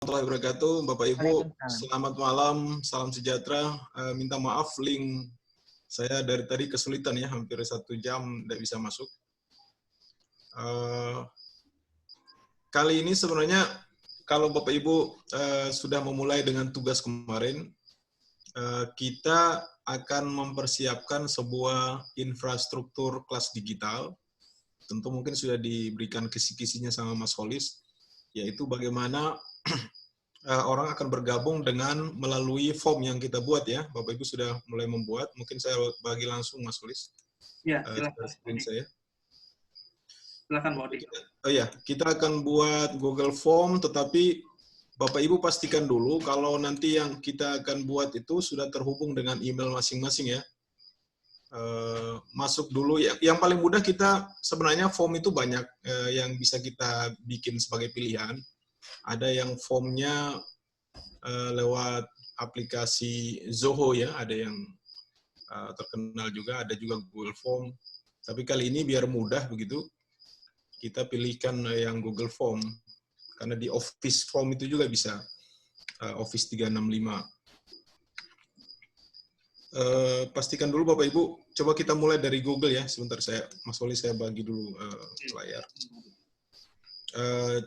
Warahmatullahi wabarakatuh, Bapak Ibu, Waalaikumsalam. selamat malam, salam sejahtera. Minta maaf, link saya dari tadi kesulitan ya, hampir 1 jam tidak bisa masuk. Kali ini sebenarnya kalau Bapak Ibu sudah memulai dengan tugas kemarin, kita akan mempersiapkan sebuah infrastruktur kelas digital. Tentu mungkin sudah diberikan kisi-kisinya sama Mas Holis, yaitu bagaimana orang akan bergabung dengan melalui form yang kita buat ya. Bapak Ibu sudah mulai membuat. Mungkin saya bagi langsung Mas Holis. Ya, silakan. Screen saya. Silakan, Pak Odi. Oh ya, kita akan buat Google Form, tetapi Bapak Ibu pastikan dulu kalau nanti yang kita akan buat itu sudah terhubung dengan email masing-masing ya. Masuk dulu. Yang paling mudah kita sebenarnya form itu banyak yang bisa kita bikin sebagai pilihan. Ada yang formnya lewat aplikasi Zoho ya, ada yang terkenal juga, ada juga Google Form. Tapi kali ini biar mudah begitu, kita pilihkan yang Google Form. Karena di Office Form itu juga bisa, Office 365. Pastikan dulu Bapak Ibu, coba kita mulai dari Google ya. Sebentar Mas Oli saya bagi dulu layar.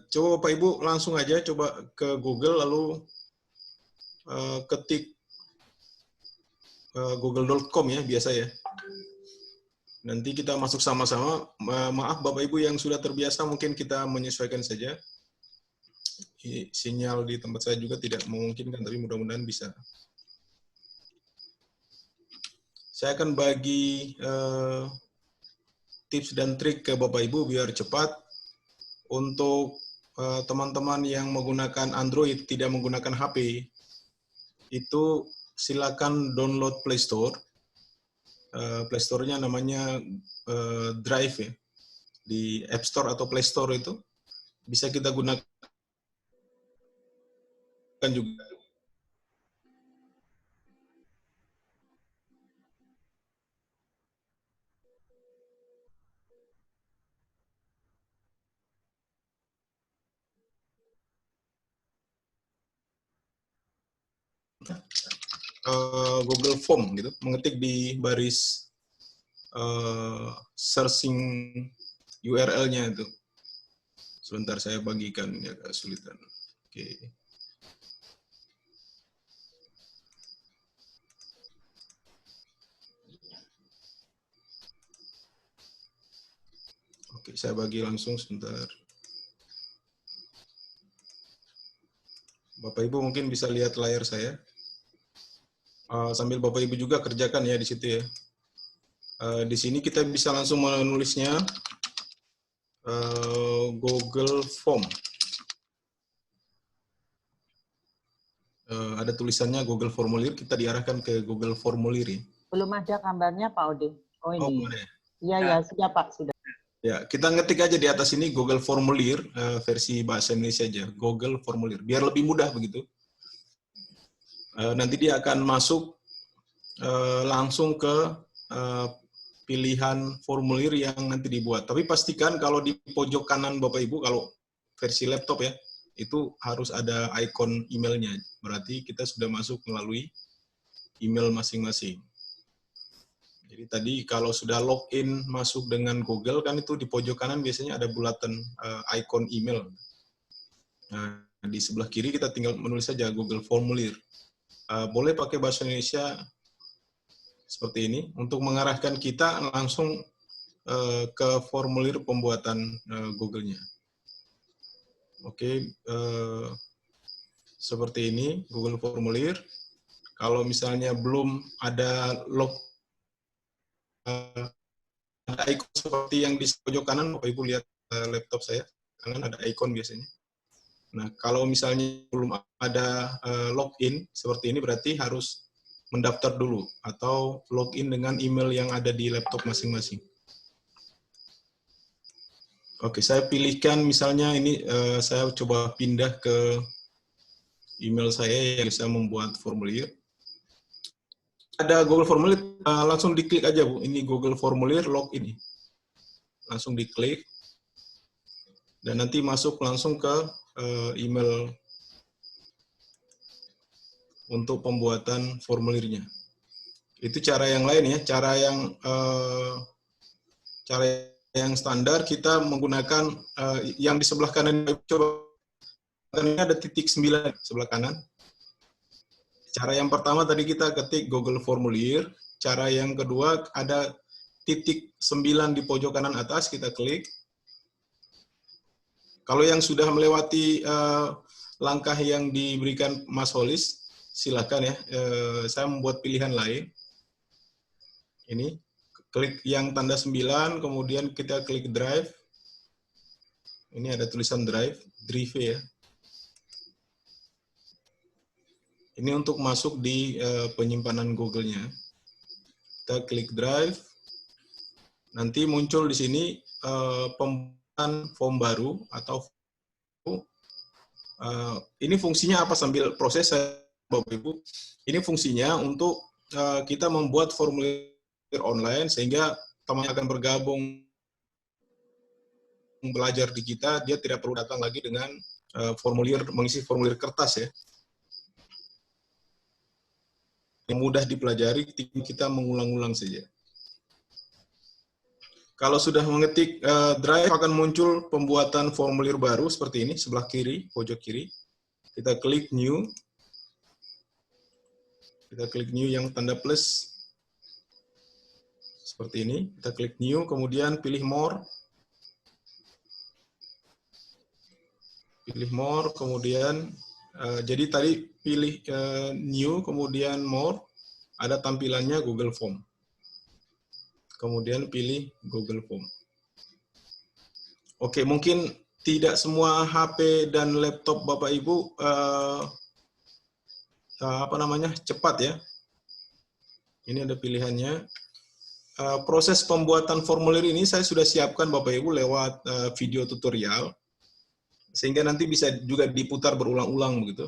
Coba Bapak Ibu langsung aja coba ke Google lalu ketik google.com ya biasa ya. Nanti kita masuk sama-sama. Maaf Bapak Ibu yang sudah terbiasa mungkin kita menyesuaikan saja. Sinyal di tempat saya juga tidak memungkinkan, tapi mudah-mudahan bisa. Saya akan bagi tips dan trik ke Bapak Ibu biar cepat. Untuk teman-teman yang menggunakan Android, tidak menggunakan HP, itu silakan download Play Store. Play Store-nya namanya Drive ya. Di App Store atau Play Store itu bisa kita gunakan juga. Google Form gitu, mengetik di baris searching URL-nya itu. Sebentar saya bagikan, ya agak kesulitan. Oke. Oke, saya bagi langsung sebentar. Bapak Ibu mungkin bisa lihat layar saya. Sambil Bapak Ibu juga kerjakan ya di situ ya. Di sini kita bisa langsung menulisnya Google Form. Ada tulisannya Google Formulir, kita diarahkan ke Google Formulir. Belum ada gambarnya Pak Odi. Oh ini. Boleh. Iya, ya, sudah Pak, sudah. Ya, kita ngetik aja di atas ini Google Formulir, versi bahasa Indonesia aja, Google Formulir, biar lebih mudah begitu. Nanti dia akan masuk langsung ke pilihan formulir yang nanti dibuat. Tapi pastikan kalau di pojok kanan Bapak Ibu, kalau versi laptop ya, itu harus ada ikon emailnya. Berarti kita sudah masuk melalui email masing-masing. Jadi tadi kalau sudah login masuk dengan Google, kan itu di pojok kanan biasanya ada bulatan ikon email. Nah, di sebelah kiri kita tinggal menulis saja Google Formulir. Boleh pakai bahasa Indonesia seperti ini, untuk mengarahkan kita langsung ke formulir pembuatan Google-nya. Oke, seperti ini Google Formulir. Kalau misalnya belum ada ada ikon seperti yang di pojok kanan, Bapak Ibu lihat laptop saya, kanan ada ikon biasanya. Nah, kalau misalnya belum ada login seperti ini, berarti harus mendaftar dulu atau login dengan email yang ada di laptop masing-masing. Oke, saya pilihkan misalnya ini, saya coba pindah ke email saya yang bisa membuat formulir. Ada Google Formulir, langsung diklik aja Bu, ini Google Formulir login. Langsung diklik, dan nanti masuk langsung ke email untuk pembuatan formulirnya. Itu cara yang lain ya, cara yang standar kita menggunakan yang di sebelah kanan. Coba ini ada titik 9 sebelah kanan. Cara yang pertama tadi kita ketik Google Formulir. Cara yang kedua ada titik 9 di pojok kanan atas, kita klik. Kalau yang sudah melewati langkah yang diberikan Mas Holis, silakan ya. Saya membuat pilihan lain. Ini, klik yang tanda 9, kemudian kita klik Drive. Ini ada tulisan Drive ya. Ini untuk masuk di penyimpanan Google-nya. Kita klik Drive. Nanti muncul di sini pembuatan form baru atau ini fungsinya apa sambil proses Bapak Ibu. Ini fungsinya untuk kita membuat formulir online sehingga teman akan bergabung belajar di kita, dia tidak perlu datang lagi dengan mengisi formulir kertas ya. Yang mudah dipelajari, kita mengulang-ulang saja. Kalau sudah mengetik Drive, akan muncul pembuatan formulir baru seperti ini, sebelah kiri, pojok kiri. Kita klik New. Kita klik New yang tanda plus. Seperti ini, kita klik New, kemudian pilih More. Pilih More, kemudian, jadi tadi pilih New, kemudian More, ada tampilannya Google Form. Kemudian pilih Google Form. Oke, mungkin tidak semua HP dan laptop Bapak Ibu cepat ya. Ini ada pilihannya. Proses pembuatan formulir ini saya sudah siapkan Bapak Ibu lewat video tutorial, sehingga nanti bisa juga diputar berulang-ulang begitu.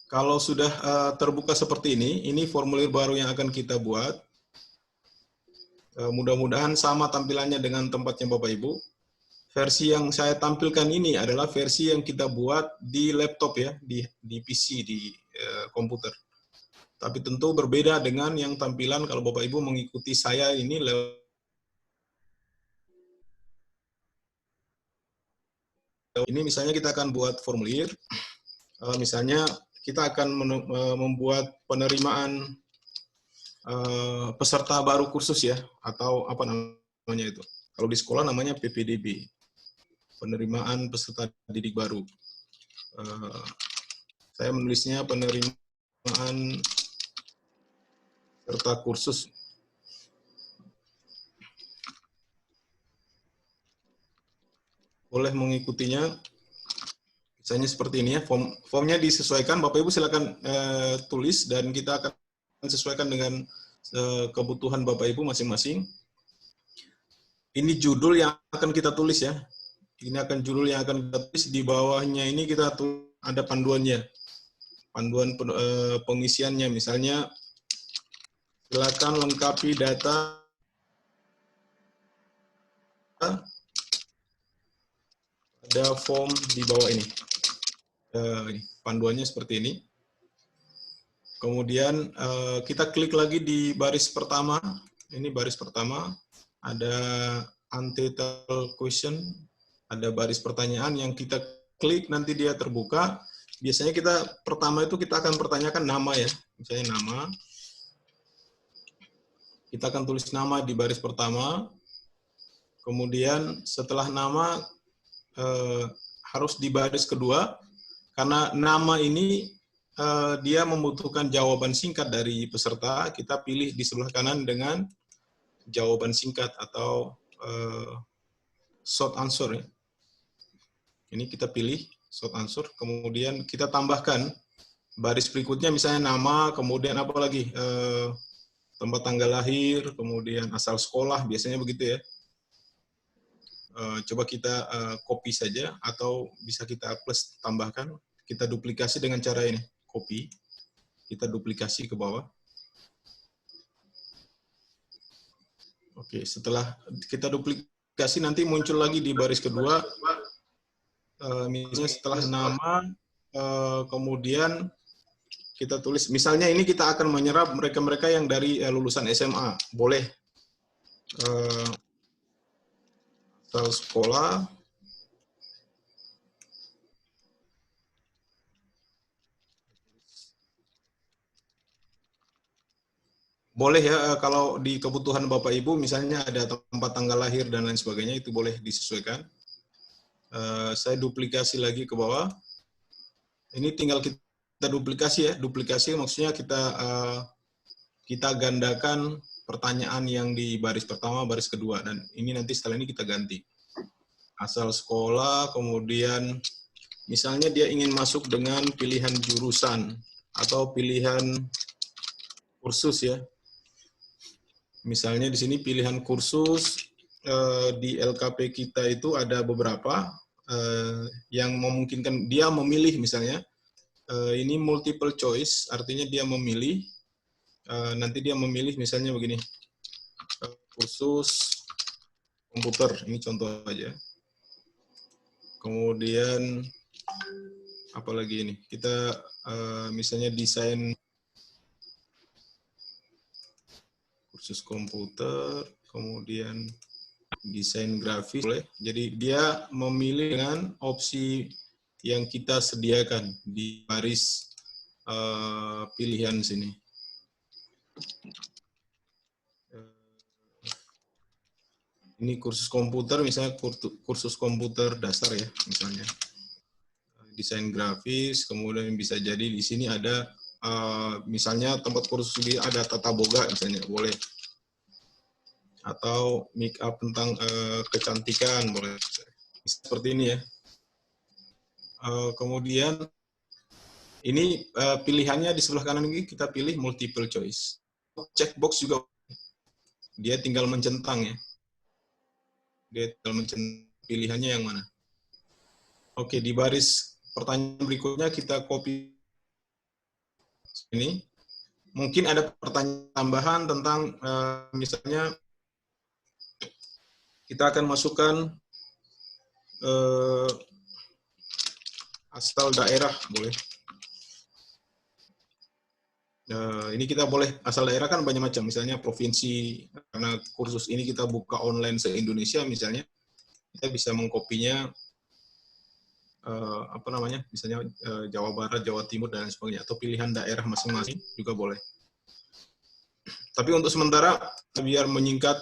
Kalau sudah terbuka seperti ini formulir baru yang akan kita buat. Mudah-mudahan sama tampilannya dengan tempatnya Bapak Ibu. Versi yang saya tampilkan ini adalah versi yang kita buat di laptop ya, di PC, di komputer. Tapi tentu berbeda dengan yang tampilan kalau Bapak Ibu mengikuti saya ini ini misalnya kita akan buat formulir. Misalnya kita akan membuat penerimaan peserta baru kursus ya, atau apa namanya itu. Kalau di sekolah namanya PPDB, penerimaan peserta didik baru. Saya menulisnya penerimaan peserta kursus. Boleh mengikutinya, misalnya seperti ini ya, formnya disesuaikan, Bapak Ibu silakan tulis dan kita akan sesuaikan dengan kebutuhan Bapak Ibu masing-masing. Ini judul yang akan kita tulis ya. Ini akan judul yang akan kita tulis, di bawahnya ini kita ada panduannya. Panduan pengisiannya, misalnya silakan lengkapi data ada form di bawah ini. Panduannya seperti ini. Kemudian kita klik lagi di baris pertama. Ini baris pertama. Ada untitled question. Ada baris pertanyaan yang kita klik, nanti dia terbuka. Biasanya pertama itu kita akan pertanyakan nama ya. Misalnya nama. Kita akan tulis nama di baris pertama. Kemudian setelah nama harus di baris kedua, karena nama ini dia membutuhkan jawaban singkat dari peserta. Kita pilih di sebelah kanan dengan jawaban singkat atau short answer ya. Ini kita pilih short answer, kemudian kita tambahkan baris berikutnya, misalnya nama, kemudian apa lagi, tempat tanggal lahir, kemudian asal sekolah, biasanya begitu ya. Coba kita copy saja, atau bisa kita plus tambahkan, kita duplikasi dengan cara ini, copy, kita duplikasi ke bawah. Oke, setelah kita duplikasi nanti muncul lagi di baris kedua misalnya setelah nama, kemudian kita tulis, misalnya ini kita akan menyerap mereka-mereka yang dari lulusan SMA, boleh asal sekolah, boleh ya, kalau di kebutuhan Bapak Ibu misalnya ada tempat tanggal lahir dan lain sebagainya, itu boleh disesuaikan. Saya duplikasi lagi ke bawah. Ini tinggal kita duplikasi ya. Duplikasi maksudnya kita gandakan pertanyaan yang di baris pertama, baris kedua, dan ini nanti setelah ini kita ganti. Asal sekolah, kemudian misalnya dia ingin masuk dengan pilihan jurusan atau pilihan kursus ya. Misalnya di sini pilihan kursus di LKP kita itu ada beberapa yang memungkinkan dia memilih, misalnya ini multiple choice, artinya dia memilih, nanti dia memilih misalnya begini, kursus komputer, ini contoh aja. Kemudian apalagi ini, kita misalnya desain kursus komputer, kemudian desain grafis boleh. Jadi dia memilih dengan opsi yang kita sediakan di baris pilihan sini. Ini kursus komputer, misalnya kursus komputer dasar ya, misalnya. Desain grafis, kemudian bisa jadi di sini ada misalnya tempat kursus ini ada tata boga misalnya, boleh. Atau make up tentang kecantikan, boleh. Seperti ini ya. Kemudian ini pilihannya di sebelah kanan ini kita pilih multiple choice. Checkbox juga dia tinggal mencentang ya. Dia tinggal mencentang pilihannya yang mana. Oke, di baris pertanyaan berikutnya kita copy ini. Mungkin ada pertanyaan tambahan tentang misalnya kita akan masukkan asal daerah, boleh. Ini kita boleh, asal daerah kan banyak macam, misalnya provinsi, karena kursus ini kita buka online se-Indonesia misalnya, kita bisa mengkopinya, misalnya Jawa Barat, Jawa Timur, dan sebagainya, atau pilihan daerah masing-masing juga boleh. Tapi untuk sementara, biar menyingkat,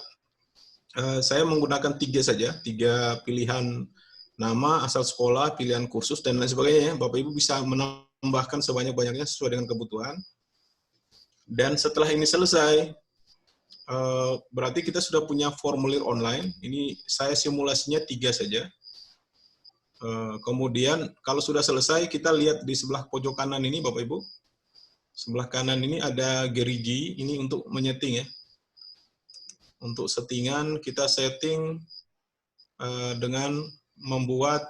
saya menggunakan 3 saja, 3 pilihan nama, asal sekolah, pilihan kursus, dan lain sebagainya. Bapak Ibu bisa menambahkan sebanyak-banyaknya sesuai dengan kebutuhan. Dan setelah ini selesai, berarti kita sudah punya formulir online. Ini saya simulasinya 3 saja. Kemudian kalau sudah selesai, kita lihat di sebelah pojok kanan ini, Bapak Ibu. Sebelah kanan ini ada gerigi, ini untuk menyeting ya. Untuk settingan, kita setting dengan membuat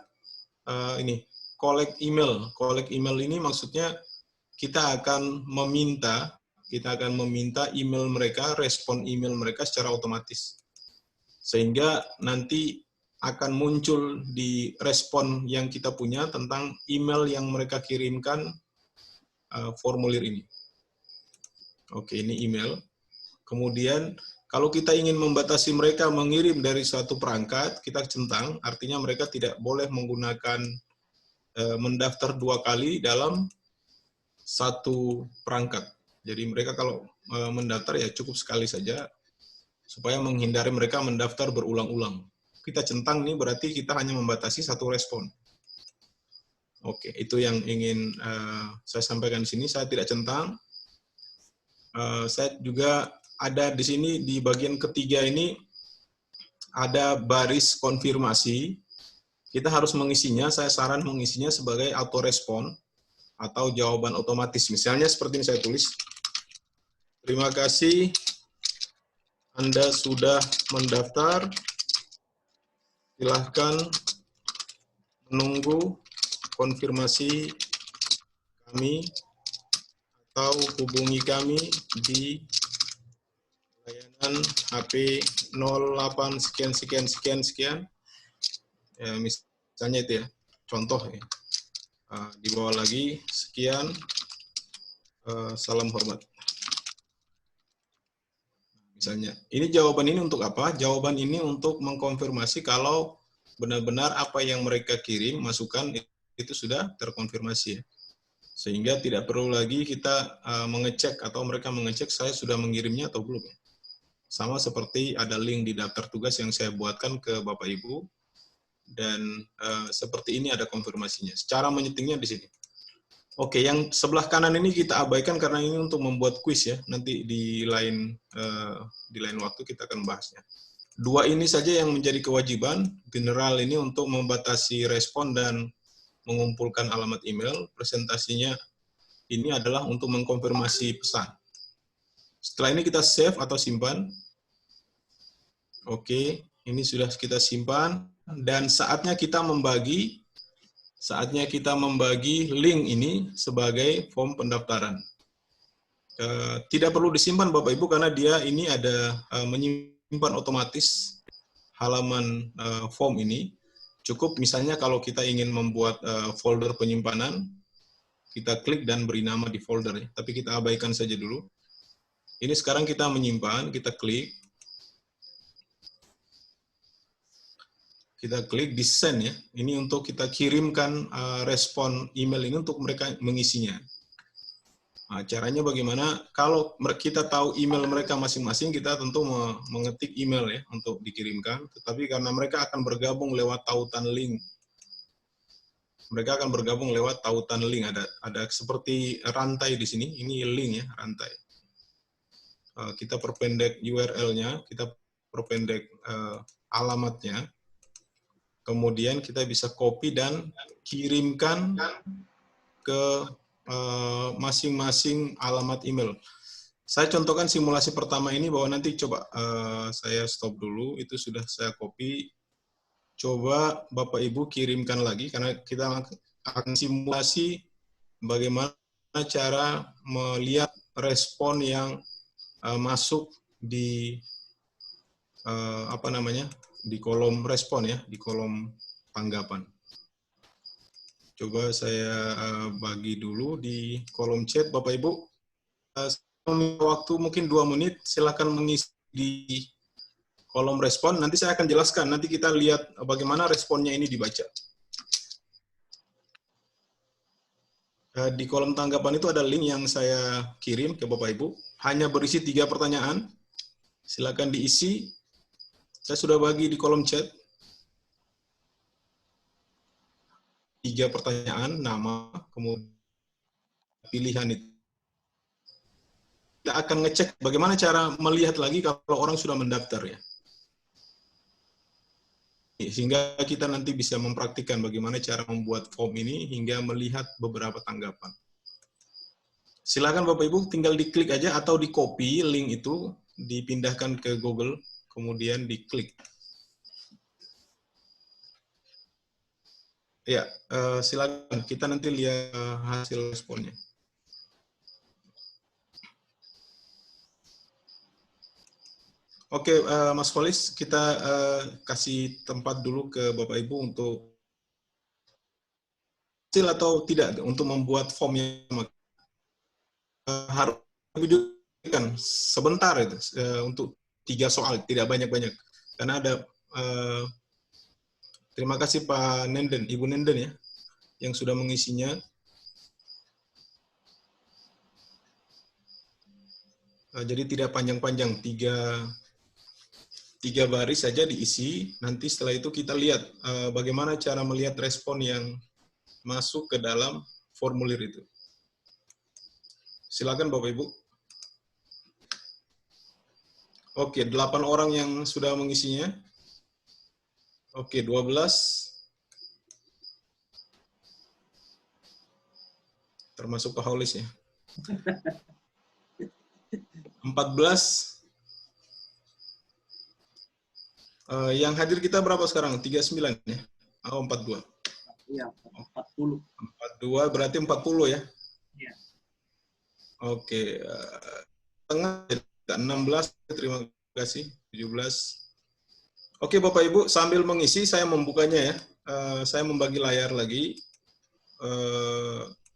ini, collect email. Collect email ini maksudnya kita akan meminta email mereka, respon email mereka secara otomatis. Sehingga nanti akan muncul di respon yang kita punya tentang email yang mereka kirimkan formulir ini. Oke, ini email. Kemudian kalau kita ingin membatasi mereka mengirim dari suatu perangkat, kita centang, artinya mereka tidak boleh menggunakan mendaftar 2 kali dalam satu perangkat. Jadi mereka kalau mendaftar ya cukup sekali saja, supaya menghindari mereka mendaftar berulang-ulang. Kita centang nih berarti kita hanya membatasi 1 respon. Oke, itu yang ingin saya sampaikan di sini. Saya tidak centang. Saya juga ada di sini di bagian ketiga ini ada baris konfirmasi. Kita harus mengisinya, saya saran mengisinya sebagai autorespon atau jawaban otomatis. Misalnya seperti ini saya tulis. Terima kasih Anda sudah mendaftar. Silahkan menunggu konfirmasi kami atau hubungi kami di layanan HP 08 sekian sekian sekian sekian. Ya, misalnya itu ya. contoh ya. Di bawah lagi, sekian, salam hormat. Misalnya, ini jawaban ini untuk apa? Jawaban ini untuk mengkonfirmasi kalau benar-benar apa yang mereka kirim, masukan, itu sudah terkonfirmasi ya. Sehingga tidak perlu lagi kita mengecek atau mereka mengecek saya sudah mengirimnya atau belum ya. Sama seperti ada link di daftar tugas yang saya buatkan ke Bapak Ibu, dan seperti ini ada konfirmasinya. Cara menyetingnya di sini. Oke, yang sebelah kanan ini kita abaikan karena ini untuk membuat kuis ya. Nanti di lain waktu kita akan bahasnya. Dua ini saja yang menjadi kewajiban. General ini untuk membatasi respon dan mengumpulkan alamat email. Presentasinya ini adalah untuk mengkonfirmasi pesan. Setelah ini kita save atau simpan. Oke, ini sudah kita simpan. Dan saatnya kita membagi link ini sebagai form pendaftaran. Tidak perlu disimpan Bapak Ibu karena dia ini ada menyimpan otomatis halaman form ini. Cukup misalnya kalau kita ingin membuat folder penyimpanan, kita klik dan beri nama di folder ya. Tapi kita abaikan saja dulu. Ini sekarang kita menyimpan, kita klik. Kita klik di send ya. Ini untuk kita kirimkan respon email ini untuk mereka mengisinya. Nah, caranya bagaimana? Kalau kita tahu email mereka masing-masing, kita tentu mengetik email ya untuk dikirimkan. Tetapi karena mereka akan bergabung lewat tautan link. Mereka akan bergabung lewat tautan link. Ada seperti rantai di sini. Ini link ya, rantai. Kita perpendek URL-nya, kita perpendek alamatnya. Kemudian kita bisa copy dan kirimkan ke masing-masing alamat email. Saya contohkan simulasi pertama ini bahwa nanti coba saya stop dulu, itu sudah saya copy. Coba Bapak Ibu kirimkan lagi karena kita akan simulasi bagaimana cara melihat respon yang masuk di di kolom respon ya, di kolom tanggapan. Coba saya bagi dulu di kolom chat, Bapak Ibu. Waktu mungkin 2 menit, silakan mengisi di kolom respon. Nanti saya akan jelaskan, nanti kita lihat bagaimana responnya ini dibaca. Di kolom tanggapan itu ada link yang saya kirim ke Bapak Ibu. Hanya berisi 3 pertanyaan. Silakan diisi. Saya sudah bagi di kolom chat 3 pertanyaan, nama, kemudian pilihan itu. Kita akan ngecek bagaimana cara melihat lagi kalau orang sudah mendaftar ya. Sehingga kita nanti bisa mempraktikkan bagaimana cara membuat form ini hingga melihat beberapa tanggapan. Silakan Bapak Ibu tinggal diklik aja atau di copy link itu, dipindahkan ke Google. Kemudian diklik. Ya, silakan kita nanti lihat hasil responnya. Oke, Mas Kholis, kita kasih tempat dulu ke Bapak Ibu untuk hasil atau tidak untuk membuat formnya. Harus dibutuhkan sebentar itu untuk 3 soal, tidak banyak-banyak. Karena ada, terima kasih Pak Nenden, Ibu Nenden ya, yang sudah mengisinya. Jadi tidak panjang-panjang, 3 baris saja diisi. Nanti setelah itu kita lihat bagaimana cara melihat respon yang masuk ke dalam formulir itu. Silakan Bapak Ibu. Oke, 8 orang yang sudah mengisinya. Oke, 12. Termasuk Pak Holis ya. 14. Yang hadir kita berapa sekarang? 39 ya? Oh, 42. Iya, 40. 42 berarti 40 ya? Iya. Oke. Tengah 16, terima kasih. 17. Oke Bapak Ibu, sambil mengisi saya membukanya ya. saya membagi layar lagi.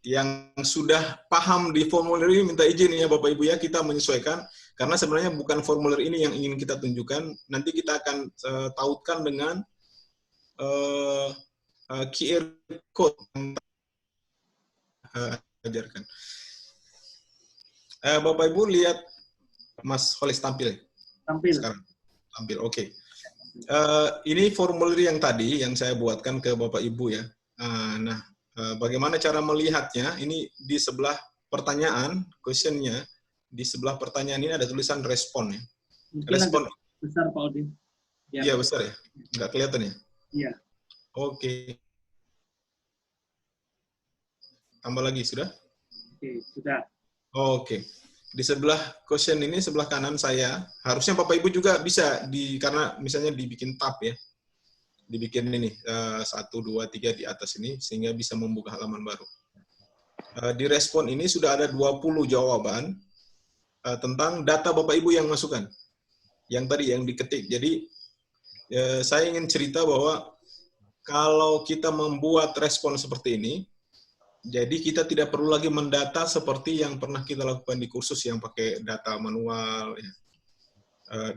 Yang sudah paham di formulir ini minta izin ya Bapak Ibu ya, kita menyesuaikan karena sebenarnya bukan formulir ini yang ingin kita tunjukkan. Nanti kita akan tautkan dengan QR code yang ajarkan. Bapak Ibu lihat Mas Holis tampil. Tampil. Sekarang tampil. Oke. Ini formulir yang tadi yang saya buatkan ke Bapak Ibu ya. Nah, bagaimana cara melihatnya? Ini di sebelah pertanyaan, questionnya, di sebelah pertanyaan ini ada tulisan respon ya. Mungkin Respon. Besar Pak Odin. Ya. Iya besar ya. Nggak kelihatan ya? Iya. Oke. Tambah lagi sudah? Oke, sudah. Oke. Di sebelah question ini, sebelah kanan saya, harusnya Bapak Ibu juga bisa karena misalnya dibikin tab ya. Dibikin ini 1, 2, 3 di atas ini sehingga bisa membuka halaman baru. Di respon ini sudah ada 20 jawaban tentang data Bapak Ibu yang masukkan. Yang tadi yang diketik. Jadi saya ingin cerita bahwa kalau kita membuat respon seperti ini, jadi kita tidak perlu lagi mendata seperti yang pernah kita lakukan di kursus yang pakai data manual ya.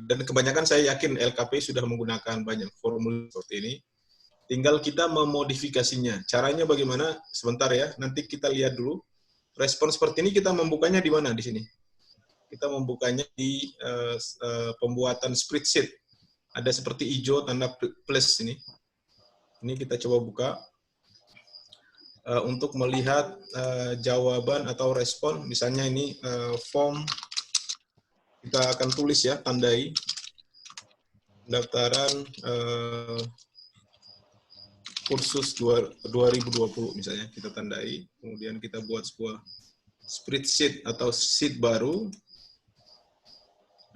Dan kebanyakan saya yakin LKP sudah menggunakan banyak formulir seperti ini. Tinggal kita memodifikasinya. Caranya bagaimana? Sebentar ya, nanti kita lihat dulu. Respon seperti ini kita membukanya di mana di sini? Kita membukanya di pembuatan spreadsheet. Ada seperti hijau tanda plus ini. Ini kita coba buka untuk melihat jawaban atau respon. Misalnya ini form. Kita akan tulis ya, tandai pendaftaran kursus 2020 misalnya, kita tandai, kemudian kita buat sebuah spreadsheet atau sheet baru.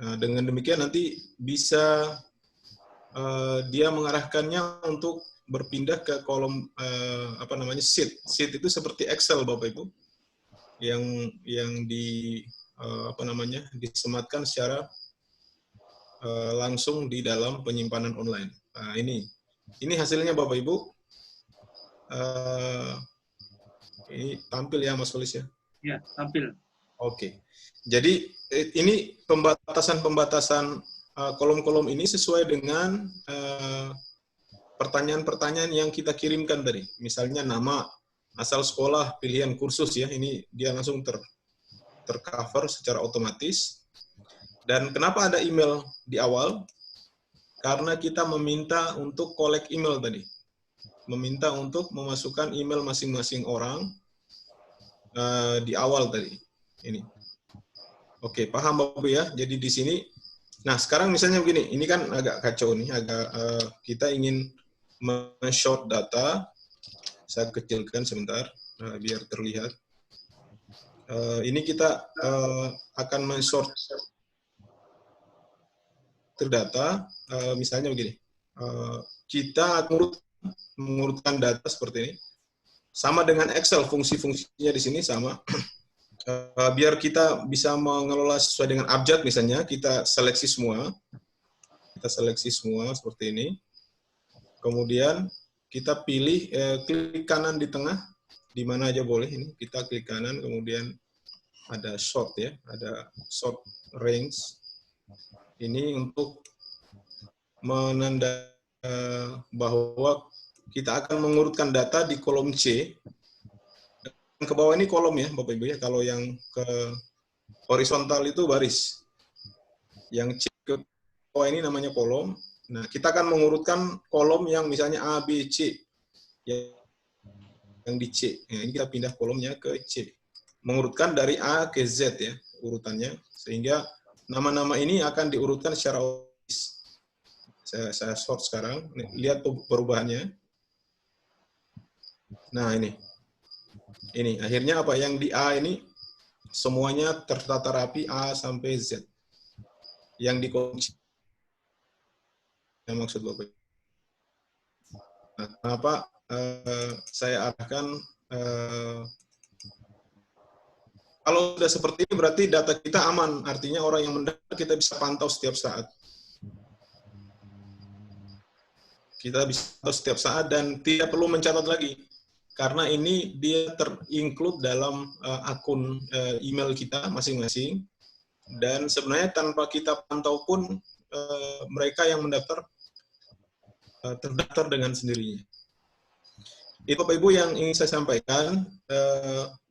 Nah, dengan demikian nanti bisa dia mengarahkannya untuk berpindah ke kolom sheet. Sheet itu seperti Excel Bapak Ibu, yang disematkan secara langsung di dalam penyimpanan online. Nah, ini hasilnya Bapak Ibu. Ini tampil ya Mas Folis ya? Ya, tampil. Oke. Jadi ini pembatasan kolom-kolom ini sesuai dengan pertanyaan-pertanyaan yang kita kirimkan tadi. Misalnya nama, asal sekolah, pilihan kursus ya. Ini dia langsung tercover secara otomatis. Dan kenapa ada email di awal? Karena kita meminta untuk collect email tadi. Meminta untuk memasukkan email masing-masing orang di awal tadi. Ini. Oke, paham Bapak ya? Jadi di sini, nah sekarang misalnya begini, ini kan agak kacau nih, kita ingin men-short data. Saya kecilkan sebentar, biar terlihat. Ini kita akan men-short terdata, misalnya begini, kita mengurutkan data seperti ini, sama dengan Excel, fungsi-fungsinya di sini sama, biar kita bisa mengelola sesuai dengan abjad misalnya, kita seleksi semua seperti ini, kemudian kita pilih, klik kanan di tengah, di mana aja boleh, ini kita klik kanan, kemudian ada sort ya, ada sort range. Ini untuk menanda bahwa kita akan mengurutkan data di kolom C. Ke bawah ini kolom ya, Bapak Ibu ya. Kalau yang ke horizontal itu baris. Yang C ke bawah ini namanya kolom. Nah, kita akan mengurutkan kolom yang misalnya A, B, C. Yang di C. Nah, ini kita pindah kolomnya ke C. Mengurutkan dari A ke Z ya, urutannya. Sehingga nama-nama ini akan diurutkan secara otomatis. Saya sort sekarang. Lihat perubahannya. Nah, ini. Ini, akhirnya apa? Yang di A ini semuanya tertata rapi A sampai Z. Yang di kolom C. Yang maksud Bapak. Nah, kenapa saya arahkan kalau sudah seperti ini berarti data kita aman, artinya orang yang mendaftar kita bisa pantau setiap saat. Kita bisa tahu setiap saat dan tidak perlu mencatat lagi. Karena ini dia ter-include dalam akun email kita masing-masing. Dan sebenarnya tanpa kita pantau pun mereka yang mendaftar terdaftar dengan sendirinya. Itu Bapak Ibu yang ingin saya sampaikan.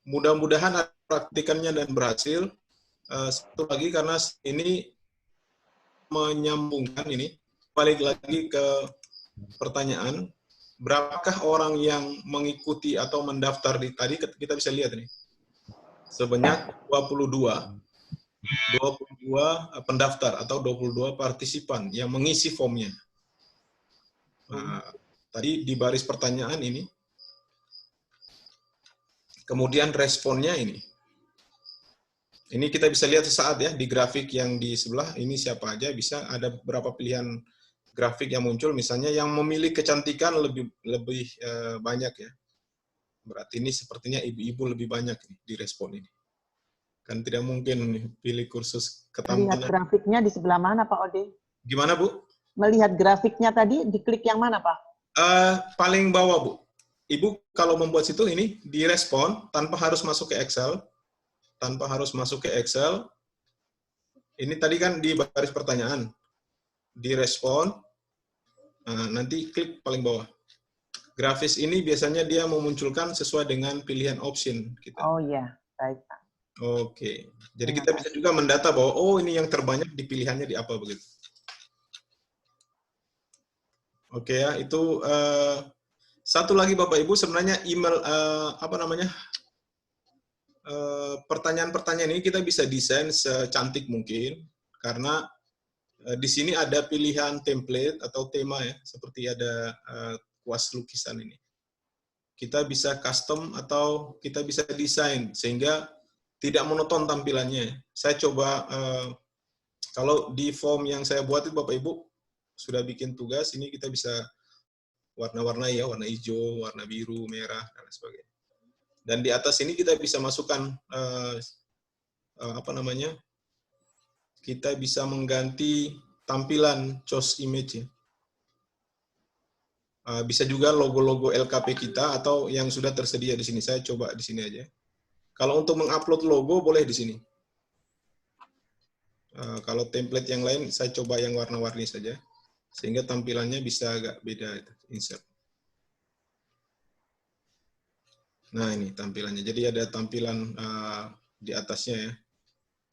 Mudah-mudahan praktikannya dan berhasil. Satu lagi karena ini menyambungkan ini, balik lagi ke pertanyaan, berapakah orang yang mengikuti atau mendaftar tadi kita bisa lihat ini. Sebanyak 22 pendaftar atau 22 partisipan yang mengisi formnya. Nah, tadi di baris pertanyaan ini. Kemudian responnya ini. Ini kita bisa lihat sesaat ya di grafik yang di sebelah ini siapa aja, bisa ada beberapa pilihan grafik yang muncul, misalnya yang memilih kecantikan lebih banyak ya. Berarti ini sepertinya ibu-ibu lebih banyak nih, di respon ini. Kan tidak mungkin nih, pilih kursus ketampilan. Melihat grafiknya di sebelah mana Pak Ode? Gimana Bu? Melihat grafiknya tadi, diklik yang mana Pak? Paling bawah Bu. Ibu kalau membuat situ ini direspon tanpa harus masuk ke Excel. Tanpa harus masuk ke Excel. Ini tadi kan di baris pertanyaan. Direspon. Nah, nanti klik paling bawah. Grafis ini biasanya dia memunculkan sesuai dengan pilihan option kita. Oh iya, baik Pak. Oke. Jadi kita bisa juga mendata bahwa oh ini yang terbanyak di pilihannya di apa begitu. Oke ya, itu satu lagi Bapak Ibu, sebenarnya email pertanyaan-pertanyaan ini kita bisa desain secantik mungkin, karena di sini ada pilihan template atau tema ya, seperti ada kuas lukisan ini. Kita bisa custom atau kita bisa desain sehingga tidak monoton tampilannya. Saya coba kalau di form yang saya buat itu Bapak Ibu sudah bikin tugas, ini kita bisa warna-warnai ya, warna hijau, warna biru, merah dan sebagainya. Dan di atas ini kita bisa masukkan kita bisa mengganti tampilan choose image ya. Bisa juga logo-logo LKP kita atau yang sudah tersedia di sini. Saya coba di sini aja. Kalau untuk mengupload logo boleh di sini. Kalau template yang lain saya coba yang warna-warni saja, sehingga tampilannya bisa agak beda. Insert. Nah ini tampilannya. Jadi ada tampilan di atasnya ya,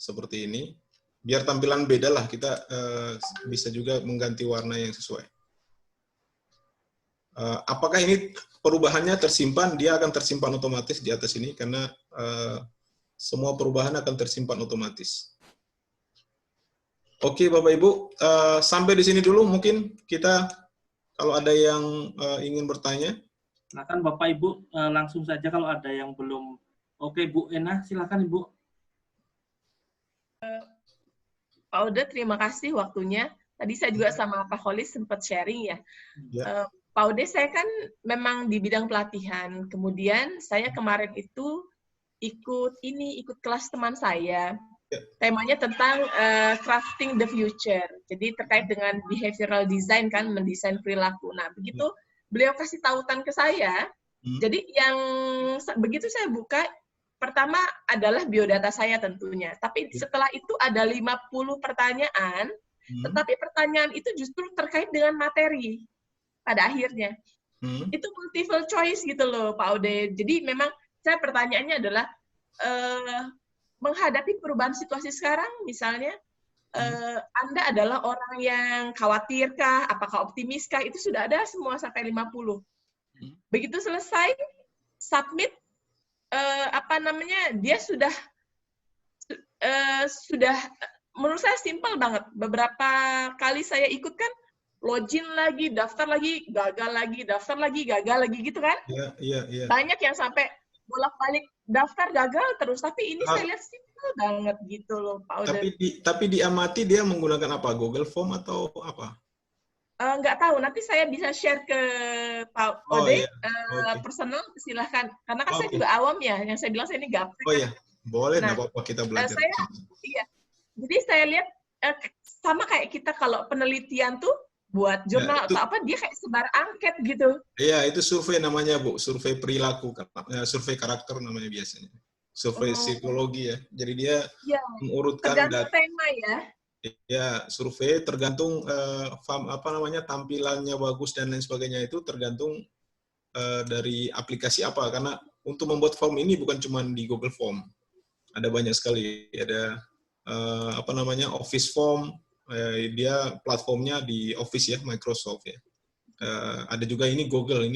seperti ini. Biar tampilan beda lah, kita bisa juga mengganti warna yang sesuai. Apakah ini perubahannya tersimpan? Dia akan tersimpan otomatis di atas ini, karena semua perubahan akan tersimpan otomatis. Oke Bapak Ibu, sampai di sini dulu mungkin kita, kalau ada yang ingin bertanya. Silakan Bapak Ibu, langsung saja kalau ada yang belum. Oke Bu Ena, silakan Ibu. Pak Ode, terima kasih waktunya. Tadi saya juga sama Pak Kholis sempat sharing ya. Pak Ode, saya kan memang di bidang pelatihan. Kemudian saya kemarin itu ikut kelas teman saya. Temanya tentang crafting the future. Jadi terkait dengan behavioral design kan, mendesain perilaku. Nah, begitu beliau kasih tautan ke saya. Jadi yang begitu saya buka, pertama adalah biodata saya tentunya. Tapi setelah itu ada 50 pertanyaan, tetapi pertanyaan itu justru terkait dengan materi pada akhirnya. Itu multiple choice gitu loh, Pak Ode. Jadi memang saya pertanyaannya adalah menghadapi perubahan situasi sekarang, misalnya Anda adalah orang yang khawatirkah, apakah optimiskah, itu sudah ada semua sampai 50. Begitu selesai, submit, dia sudah menurut saya simpel banget. Beberapa kali saya ikut kan, login lagi, daftar lagi, gagal lagi, daftar lagi, gagal lagi, gitu kan? Iya. Banyak yang sampai bolak-balik daftar gagal terus, tapi ini saya lihat simpel banget gitu loh, Pak Ode. Tapi diamati dia menggunakan apa? Google Form atau apa? Nggak tahu, nanti saya bisa share ke Pak Ode, personal, silahkan. Karena kan saya juga awam ya, yang saya bilang saya ini gaptek. Oh iya, boleh, nggak apa-apa kita belajar. Iya. Jadi saya lihat, sama kayak kita kalau penelitian tuh, buat Ya, jurnal itu, atau apa, dia kayak sebar angket gitu. iya, itu survei namanya, Bu. Survei perilaku, survei karakter namanya biasanya. Survei Oh, psikologi ya. Jadi dia ya, mengurutkan tergantung tema ya. ya, survei tergantung apa namanya, tampilannya bagus dan lain sebagainya, itu tergantung dari aplikasi apa. Karena untuk membuat form ini bukan cuma di Google Form, ada banyak sekali. Ada apa namanya, Office Form, dia platformnya di Office ya, Microsoft ya. Ada juga ini Google.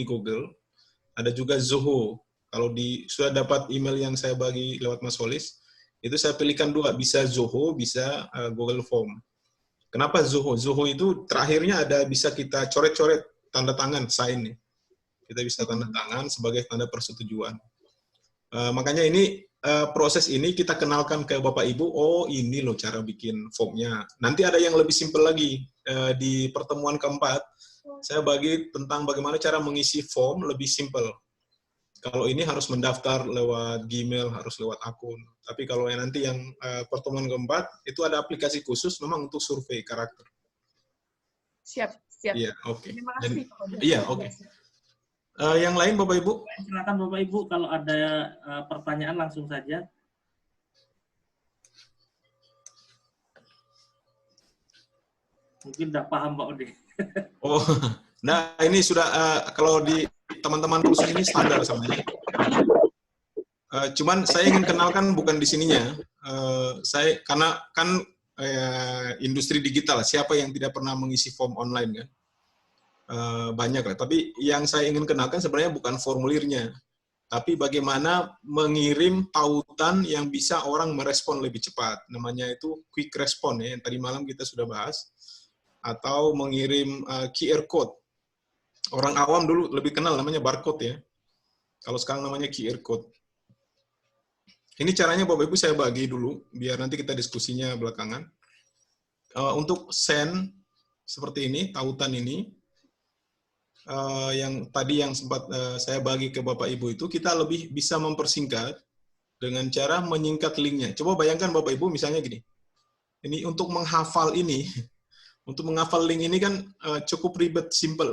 Ada juga Zoho. Kalau sudah dapat email yang saya bagi lewat Mas Holis, itu saya pilihkan dua, bisa Zoho, bisa Google Form. Kenapa Zoho? Zoho itu terakhirnya ada bisa kita coret-coret tanda tangan, sign nih. Kita bisa tanda tangan sebagai tanda persetujuan. Makanya ini proses ini kita kenalkan ke Bapak Ibu, oh ini loh cara bikin formnya. Nanti ada yang lebih simpel lagi. Di pertemuan keempat, saya bagi tentang bagaimana cara mengisi form lebih simpel. Kalau ini harus mendaftar lewat Gmail, harus lewat akun. Tapi kalau yang nanti yang pertemuan keempat, itu ada aplikasi khusus memang untuk survei karakter. Siap, siap. Iya, oke. Terima kasih, Pak Ode. Iya, oke. Yang lain, Bapak Ibu? Silakan Bapak Ibu, kalau ada pertanyaan langsung saja. Mungkin udah paham Pak Ode. Oh, nah ini sudah kalau di teman-teman khusus ini standar sebenarnya. Cuman saya ingin kenalkan bukan di sininya. Saya karena kan industri digital, siapa yang tidak pernah mengisi form online kan? Banyak lah. Tapi yang saya ingin kenalkan sebenarnya bukan formulirnya, tapi bagaimana mengirim tautan yang bisa orang merespon lebih cepat. Namanya itu quick response ya, yang tadi malam kita sudah bahas. Atau mengirim QR code. Orang awam dulu lebih kenal namanya barcode ya. Kalau sekarang namanya QR code. Ini caranya Bapak Ibu saya bagi dulu, biar nanti kita diskusinya belakangan. Untuk send seperti ini, tautan ini, yang tadi yang sempat saya bagi ke Bapak Ibu itu, kita lebih bisa mempersingkat dengan cara menyingkat linknya. Coba bayangkan Bapak Ibu misalnya gini, ini untuk menghafal ini, untuk menghafal link ini kan cukup ribet, simple.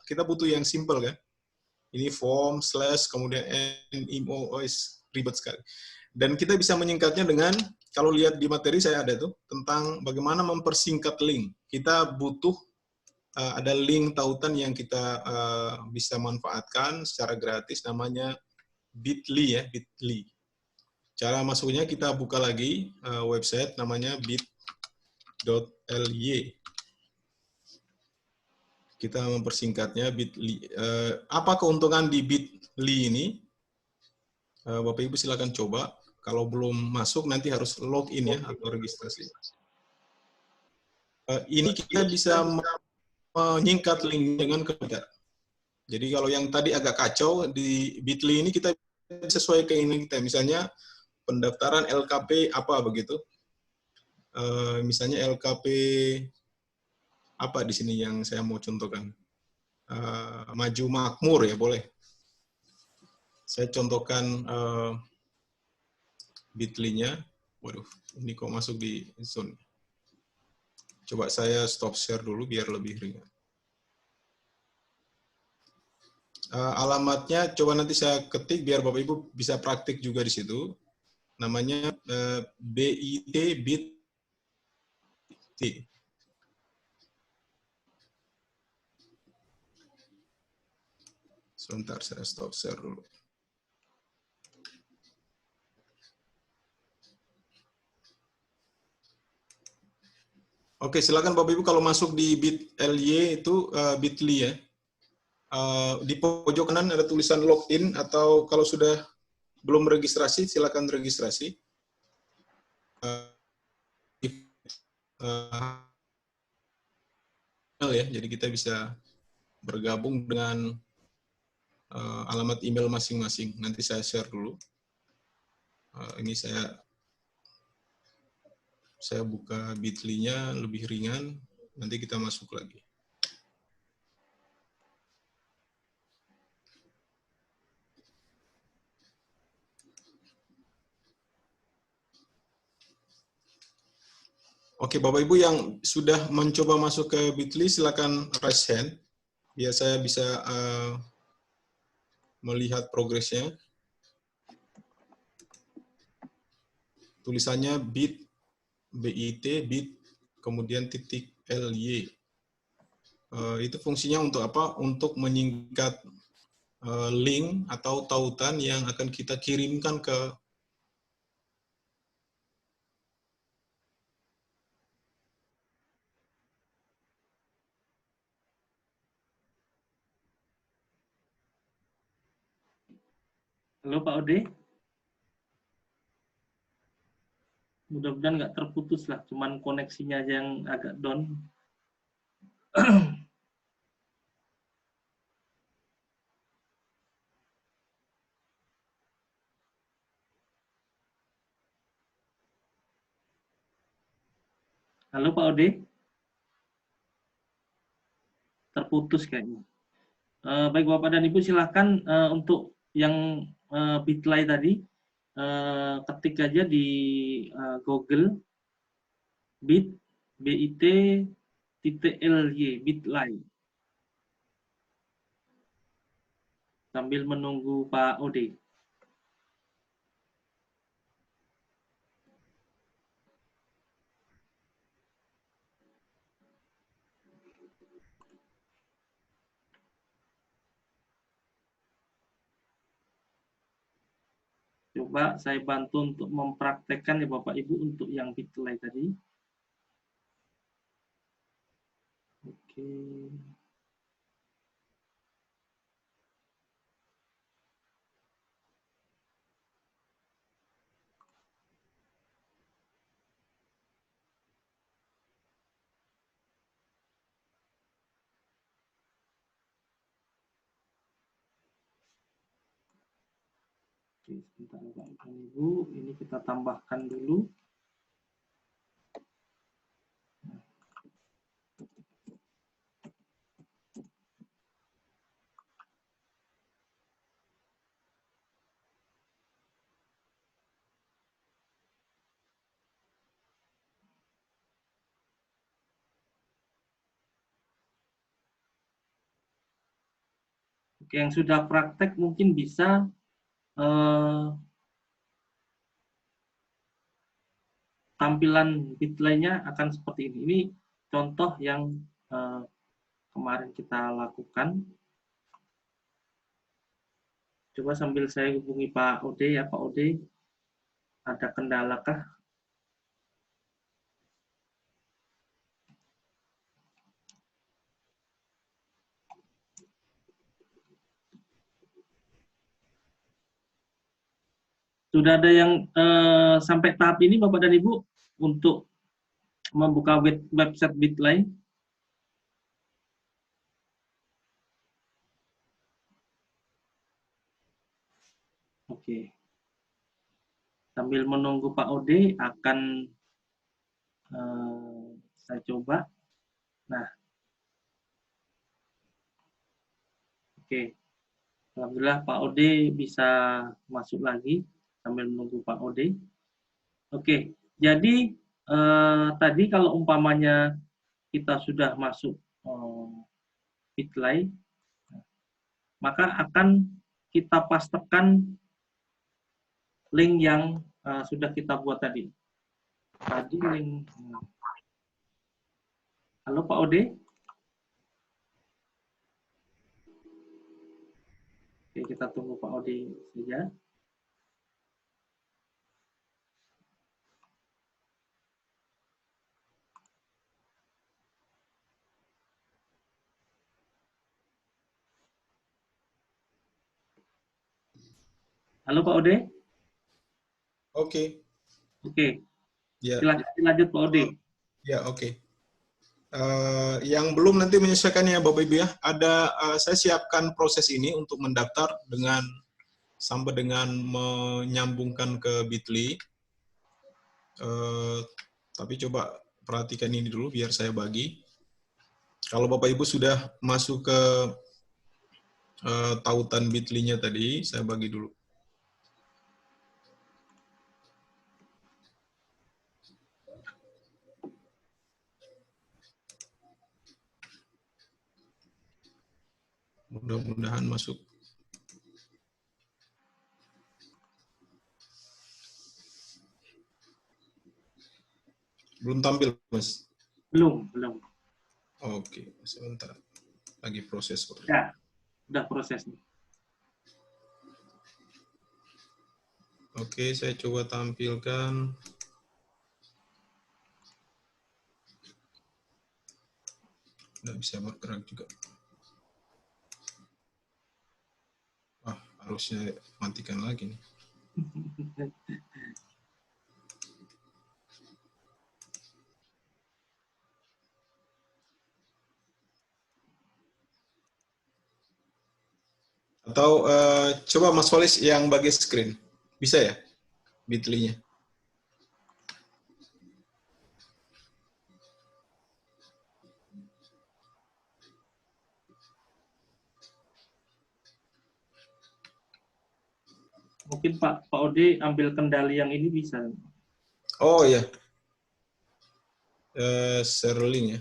Kita butuh yang simple kan. Ini form, slash, kemudian imo, ribet sekali. Dan kita bisa menyingkatnya dengan, kalau lihat di materi saya ada tuh, tentang bagaimana mempersingkat link. Kita butuh, ada link tautan yang kita bisa manfaatkan secara gratis, namanya bit.ly ya, bit.ly. Cara masuknya kita buka lagi website namanya bit.ly. Kita mempersingkatnya bit.ly. Apa keuntungan di bit.ly ini? Bapak Ibu silakan coba. Kalau belum masuk nanti harus login ya atau registrasi. Ini kita bisa menyingkat link dengan kemudian. Jadi kalau yang tadi agak kacau di bit.ly ini kita sesuai keinginan kita. Misalnya pendaftaran LKP apa begitu. Misalnya LKP apa di sini yang saya mau contohkan. Maju Makmur ya boleh. Saya contohkan bit.ly-nya. Waduh, ini kok masuk di Zoom. Coba saya stop share dulu biar lebih ringan. Alamatnya coba nanti saya ketik biar Bapak Ibu bisa praktik juga di situ. Namanya bit. Sebentar saya stop share dulu. Oke, silakan Bapak Ibu kalau masuk di bit.ly itu bit.ly ya. Di pojok kanan ada tulisan login atau kalau sudah belum registrasi silakan registrasi. Ya, jadi kita bisa bergabung dengan alamat email masing-masing. Nanti saya share dulu. Ini saya buka bit.ly-nya lebih ringan, nanti kita masuk lagi. Oke, Bapak Ibu yang sudah mencoba masuk ke Bitly, silakan raise hand, biar saya bisa melihat progresnya. Tulisannya bit, bit, bit, kemudian titik ly. Itu fungsinya untuk apa? Untuk menyingkat link atau tautan yang akan kita kirimkan ke Halo Pak Ode. Mudah-mudahan nggak terputus lah, cuman koneksinya aja yang agak down. Halo Pak Ode. Terputus kayaknya. Baik Bapak dan Ibu, silahkan untuk yang Bitly tadi, ketik aja di Google bit.ly, Bitly. Sambil menunggu Pak Ode. Coba saya bantu untuk mempraktekkan ya Bapak Ibu untuk yang Bitly tadi. Oke. Oke, sebentar Bapak dan Ibu, ini kita tambahkan dulu. Oke, yang sudah praktek mungkin bisa tampilan Bitly-nya akan seperti ini. Ini contoh yang kemarin kita lakukan. Coba sambil saya hubungi Pak Ode ya, Pak Ode, ada kendala kah? Sudah ada yang sampai tahap ini Bapak dan Ibu untuk membuka website Bitly? Oke. Sambil menunggu Pak Ode akan saya coba. Nah, oke. Alhamdulillah Pak Ode bisa masuk lagi sambil menunggu Pak Ode. Oke, jadi tadi kalau umpamanya kita sudah masuk Bitly, maka akan kita pastekan link yang sudah kita buat tadi. Tadi link. Halo Pak Ode. Oke, kita tunggu Pak Ode saja. Halo Pak Ode. Oke. Oke. Ya. Silakan lanjut Pak Ode. Ya, oke. Yang belum nanti menyesuaikannya Bapak Ibu ya, ada saya siapkan proses ini untuk mendaftar sampai dengan menyambungkan ke Bitly. Tapi coba perhatikan ini dulu biar saya bagi. Kalau Bapak Ibu sudah masuk ke tautan Bitly-nya tadi, saya bagi dulu. Mudah-mudahan masuk. Belum tampil, Mas? Belum. Oke, sebentar. Lagi proses. Ya, udah proses nih. Oke, saya coba tampilkan. Nggak bisa bergerak juga. Harusnya matikan lagi nih. Atau coba Mas Walis yang bagi screen. Bisa ya? Bitly-nya. Mungkin Pak Ode ambil kendali yang ini bisa. Oh iya. Share link ya.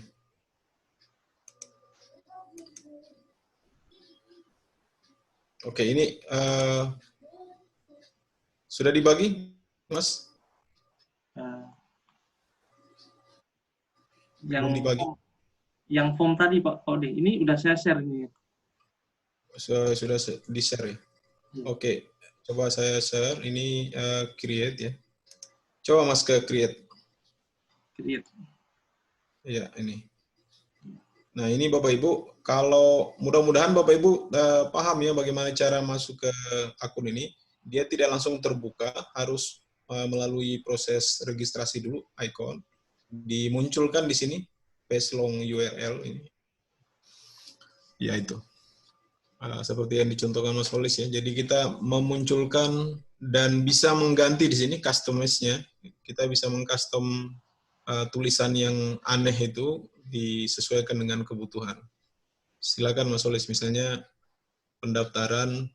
Oke, ini sudah dibagi, Mas? Yang belum dibagi. Yang form tadi Pak Ode, ini udah saya share ini. Sudah di-share ya? Oke, coba saya share. Ini create ya. Coba Mas ke create. Create. Iya, ini. Nah, ini Bapak Ibu, kalau mudah-mudahan Bapak Ibu paham ya bagaimana cara masuk ke akun ini. Dia tidak langsung terbuka, harus melalui proses registrasi dulu, icon. Dimunculkan di sini, paste long URL ini. Ya, itu. Seperti yang dicontohkan Mas Polis ya. Jadi kita memunculkan dan bisa mengganti di sini customize-nya. Kita bisa mengcustom tulisan yang aneh itu disesuaikan dengan kebutuhan. Silakan Mas Solis, misalnya pendaftaran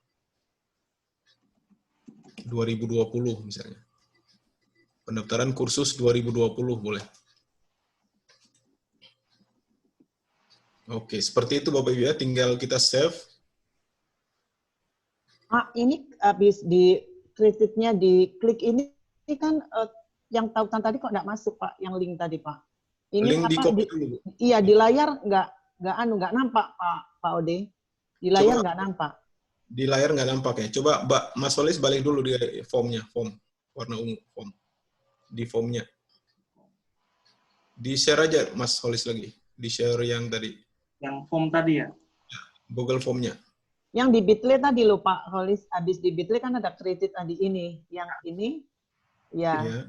2020 misalnya. Pendaftaran kursus 2020 boleh. Oke, seperti itu Bapak Ibu ya, tinggal kita save. Ini habis di kreditnya diklik ini kan yang tautan tadi kok nggak masuk Pak, yang link tadi Pak. Ini link di copy dulu, Bu. Iya, di layar nggak nampak Pak Ode. Di layar nggak nampak. Di layar nggak nampak ya. Coba Mas Solis balik dulu di formnya, form warna ungu, form. Di formnya. Di share aja Mas Solis lagi. Di share yang tadi. Yang form tadi ya? Google Formnya. Yang di Bitly tadi loh Pak Solis. Habis di Bitly kan ada kredit tadi ini. Yang ini, ya. Ya.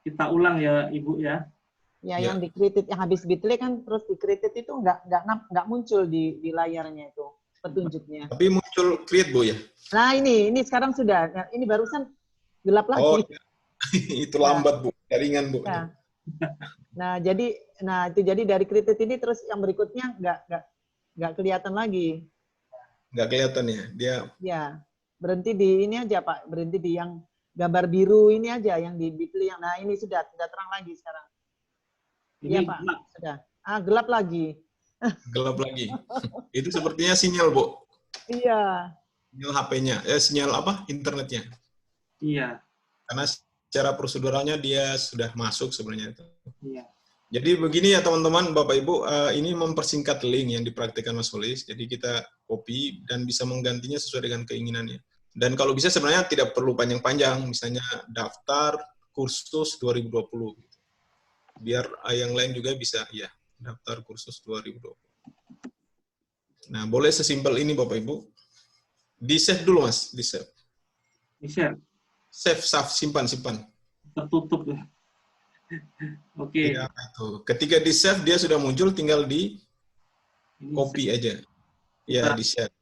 Kita ulang ya Ibu ya. Ya, yang di kredit, yang habis Bitly kan terus di kredit itu nggak muncul di layarnya itu petunjuknya. Tapi muncul create Bu ya? Nah ini sekarang sudah. Nah, ini barusan gelap lagi. Oh, itu lambat Bu, jaringan Bu. Ya. Nah itu jadi dari kredit ini terus yang berikutnya nggak kelihatan lagi. Nggak kelihatan ya, dia. Ya, berhenti di ini aja Pak, berhenti di yang gambar biru ini aja, yang di Bitly yang. Nah ini sudah terang lagi sekarang. Iya Pak, sudah. Gelap lagi. Gelap lagi. Itu sepertinya sinyal, Bu. Iya. Sinyal HP-nya. Sinyal apa? Internetnya. Iya. Karena secara proseduralnya dia sudah masuk sebenarnya itu. Iya. Jadi begini ya teman-teman, Bapak Ibu, ini mempersingkat link yang dipraktikkan Mas Solis. Jadi kita copy dan bisa menggantinya sesuai dengan keinginannya. Dan kalau bisa sebenarnya tidak perlu panjang-panjang, misalnya daftar kursus 2020. Biar yang lain juga bisa, ya, daftar kursus 2020. Nah, boleh sesimpel ini Bapak Ibu. Di-save dulu Mas, di-save. Di-share. Save, simpan. Tertutup ya. Oke. Ya, itu. Ketika di-save dia sudah muncul, tinggal di copy aja. Ya, di-share.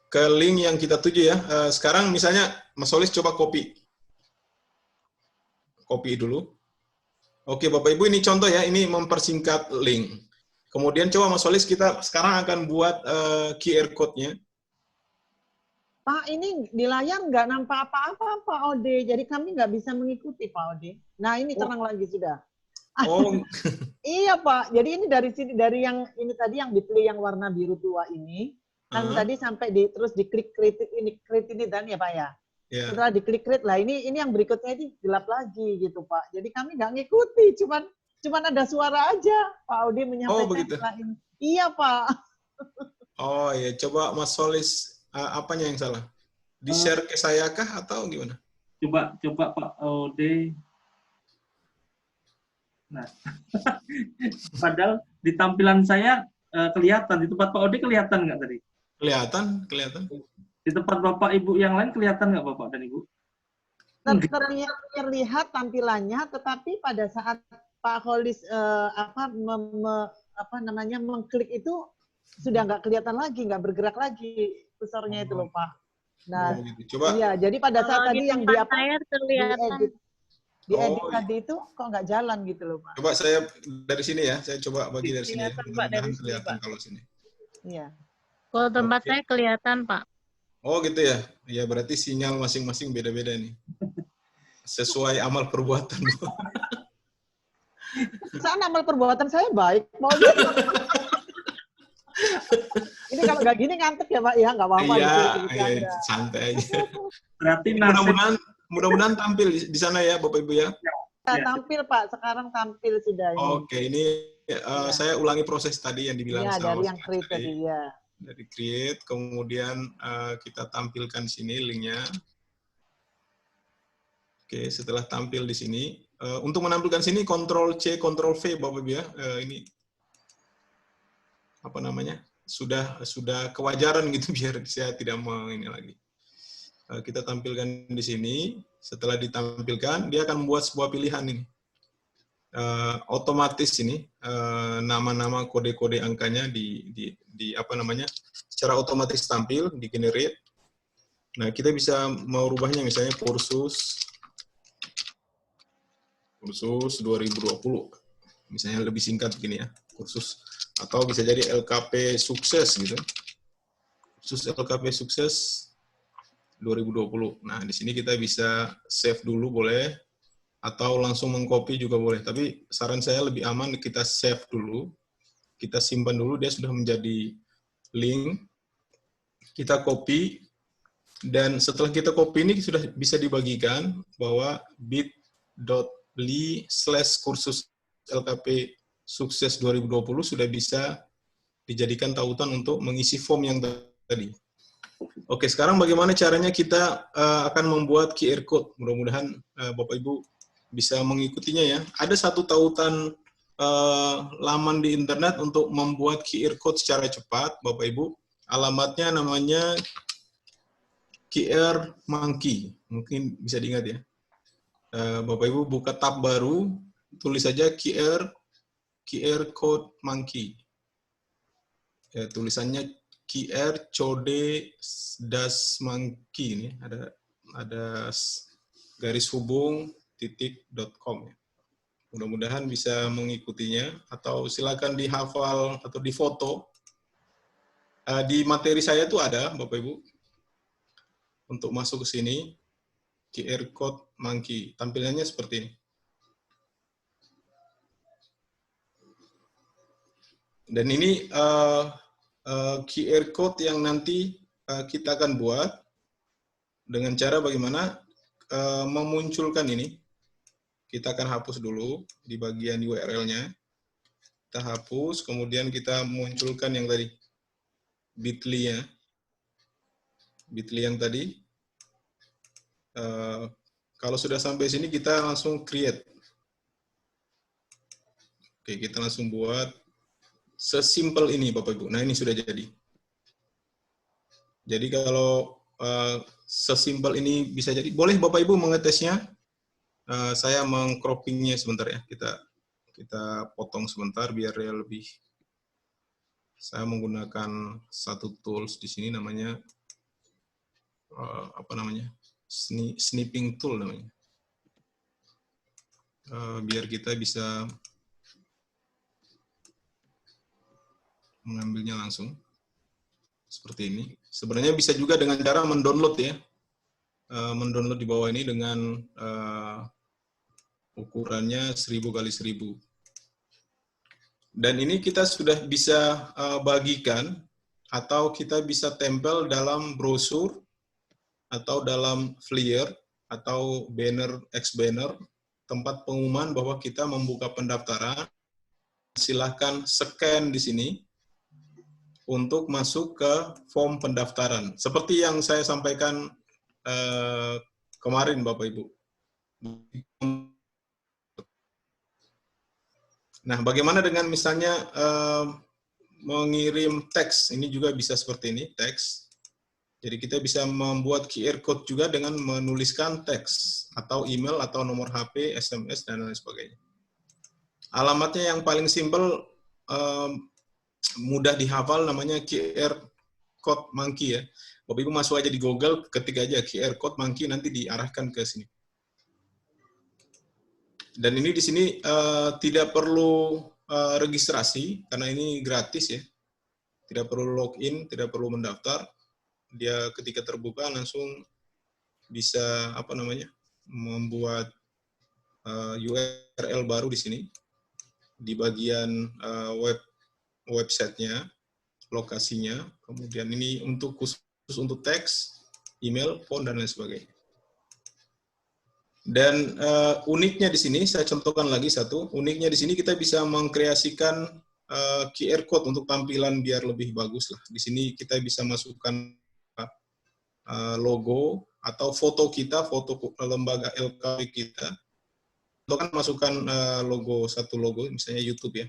Ke link yang kita tuju ya. Sekarang misalnya Mas Solis coba copy dulu. Oke, Bapak Ibu, ini contoh ya, ini mempersingkat link. Kemudian coba Mas Solis, kita sekarang akan buat QR code-nya. Pak, ini di layar nggak nampak apa-apa Pak Ode, jadi kami nggak bisa mengikuti Pak Ode. Nah, ini terang lagi sudah. Oh, Iya Pak, jadi ini dari sini, dari yang ini tadi yang Bitly yang warna biru tua ini, kan tadi sampai terus diklik create ini dan ya Pak ya. Yeah. Setelah diklik create lah, ini yang berikutnya ini gelap lagi gitu Pak. Jadi kami nggak ngikuti, cuman ada suara aja Pak Audi menyampaikan. Oh begitu. Ini. Iya Pak. Oh ya, coba Mas Solis, apanya yang salah? Di-share ke saya kah atau gimana? Coba Pak Audi. Nah, padahal di tampilan saya kelihatan, di tempat Pak Odi kelihatan nggak tadi? Kelihatan. Di tempat Bapak Ibu yang lain kelihatan nggak Bapak dan Ibu? Terlihat tampilannya, tetapi pada saat Pak Holis mengklik itu sudah nggak kelihatan lagi, nggak bergerak lagi kursornya itu loh Pak. Nah, coba. Iya, jadi pada saat tadi yang diedit Oh, tadi itu kok nggak jalan gitu loh Pak. Coba saya dari sini ya, saya coba bagi dari sini. Kelihatan, Pak, dari sini, Kelihatan Pak. kalau sini. Iya. Kalau tempat saya kelihatan, Pak. Oh gitu ya, ya berarti sinyal masing-masing beda-beda nih. Sesuai amal perbuatan. Sana amal perbuatan saya baik. Mau ini kalau nggak gini ngantuk ya Pak ya, nggak apa-apa. Iya, santai aja. Berarti Mudah-mudahan tampil di sana ya Bapak Ibu ya. Tampil Pak, sekarang tampil sudah. Oke, ini saya ulangi proses tadi yang dibilang ya, sama dari yang create tadi ya. Dari create, kemudian kita tampilkan sini linknya. Oke, setelah tampil di sini, untuk menampilkan sini Ctrl C, Ctrl V Bapak Ibu ya. Ini apa namanya? Sudah kewajaran gitu biar saya tidak mau ini lagi. Kita tampilkan di sini. Setelah ditampilkan, dia akan membuat sebuah pilihan ini. Otomatis ini nama-nama kode-kode angkanya di apa namanya? Secara otomatis tampil di generate. Nah, kita bisa mau rubahnya misalnya kursus 2020. Misalnya lebih singkat begini ya, kursus, atau bisa jadi LKP sukses gitu. Kursus LKP sukses 2020. Nah, di sini kita bisa save dulu boleh, atau langsung mengcopy juga boleh. Tapi saran saya lebih aman kita save dulu, kita simpan dulu, dia sudah menjadi link, kita copy, dan setelah kita copy ini sudah bisa dibagikan bahwa bit.ly/kursus LKP sukses 2020 sudah bisa dijadikan tautan untuk mengisi form yang tadi. Oke, sekarang bagaimana caranya kita akan membuat QR Code. Mudah-mudahan Bapak Ibu bisa mengikutinya ya. Ada satu tautan laman di internet untuk membuat QR Code secara cepat, Bapak Ibu. Alamatnya namanya QR Monkey. Mungkin bisa diingat ya. Bapak Ibu buka tab baru, tulis saja QR Code Monkey. Ya, tulisannya QR Code das Monkey ini ada garis hubung .com ya. Mudah-mudahan bisa mengikutinya, atau silakan dihafal atau difoto. Di materi saya itu ada Bapak Ibu untuk masuk ke sini QR Code Monkey. Tampilannya seperti ini. Dan ini QR Code yang nanti kita akan buat dengan cara bagaimana memunculkan ini. Kita akan hapus dulu di bagian URL-nya. Kita hapus, kemudian kita munculkan yang tadi, bit.ly-nya. Bit.ly yang tadi. Kalau sudah sampai sini, kita langsung create. Oke, kita langsung buat. Sesimpel ini Bapak Ibu. Nah, ini sudah jadi. Jadi kalau sesimpel ini bisa jadi. Boleh Bapak Ibu mengetesnya. Saya meng-cropping-nya sebentar ya. Kita potong sebentar biar dia lebih. Saya menggunakan satu tools di sini namanya apa namanya? Snipping tool namanya. Biar kita bisa mengambilnya langsung seperti ini. Sebenarnya bisa juga dengan cara mendownload ya, mendownload di bawah ini dengan ukurannya 1000 x 1000. Dan ini kita sudah bisa bagikan atau kita bisa tempel dalam brosur atau dalam flyer atau banner, banner, tempat pengumuman bahwa kita membuka pendaftaran. Silahkan scan di sini untuk masuk ke form pendaftaran. Seperti yang saya sampaikan kemarin, Bapak Ibu. Nah, bagaimana dengan misalnya mengirim teks? Ini juga bisa seperti ini, teks. Jadi kita bisa membuat QR code juga dengan menuliskan teks, atau email, atau nomor HP, SMS, dan lain sebagainya. Alamatnya yang paling simpel, mudah dihafal, namanya QR code Monkey ya. Bapak Ibu masuk aja di Google, ketik aja QR code Monkey, nanti diarahkan ke sini. Dan ini di sini tidak perlu registrasi, karena ini gratis ya. Tidak perlu login, tidak perlu mendaftar. Dia ketika terbuka langsung bisa membuat URL baru di sini di bagian websitenya, lokasinya. Kemudian ini untuk khusus untuk teks, email, phone, dan lain sebagainya. Dan uniknya di sini saya contohkan lagi satu. Uniknya di sini kita bisa mengkreasikan QR code untuk tampilan biar lebih bagus lah. Di sini kita bisa masukkan logo atau foto kita, foto lembaga LKW kita. Itu kan masukkan satu logo, misalnya YouTube ya.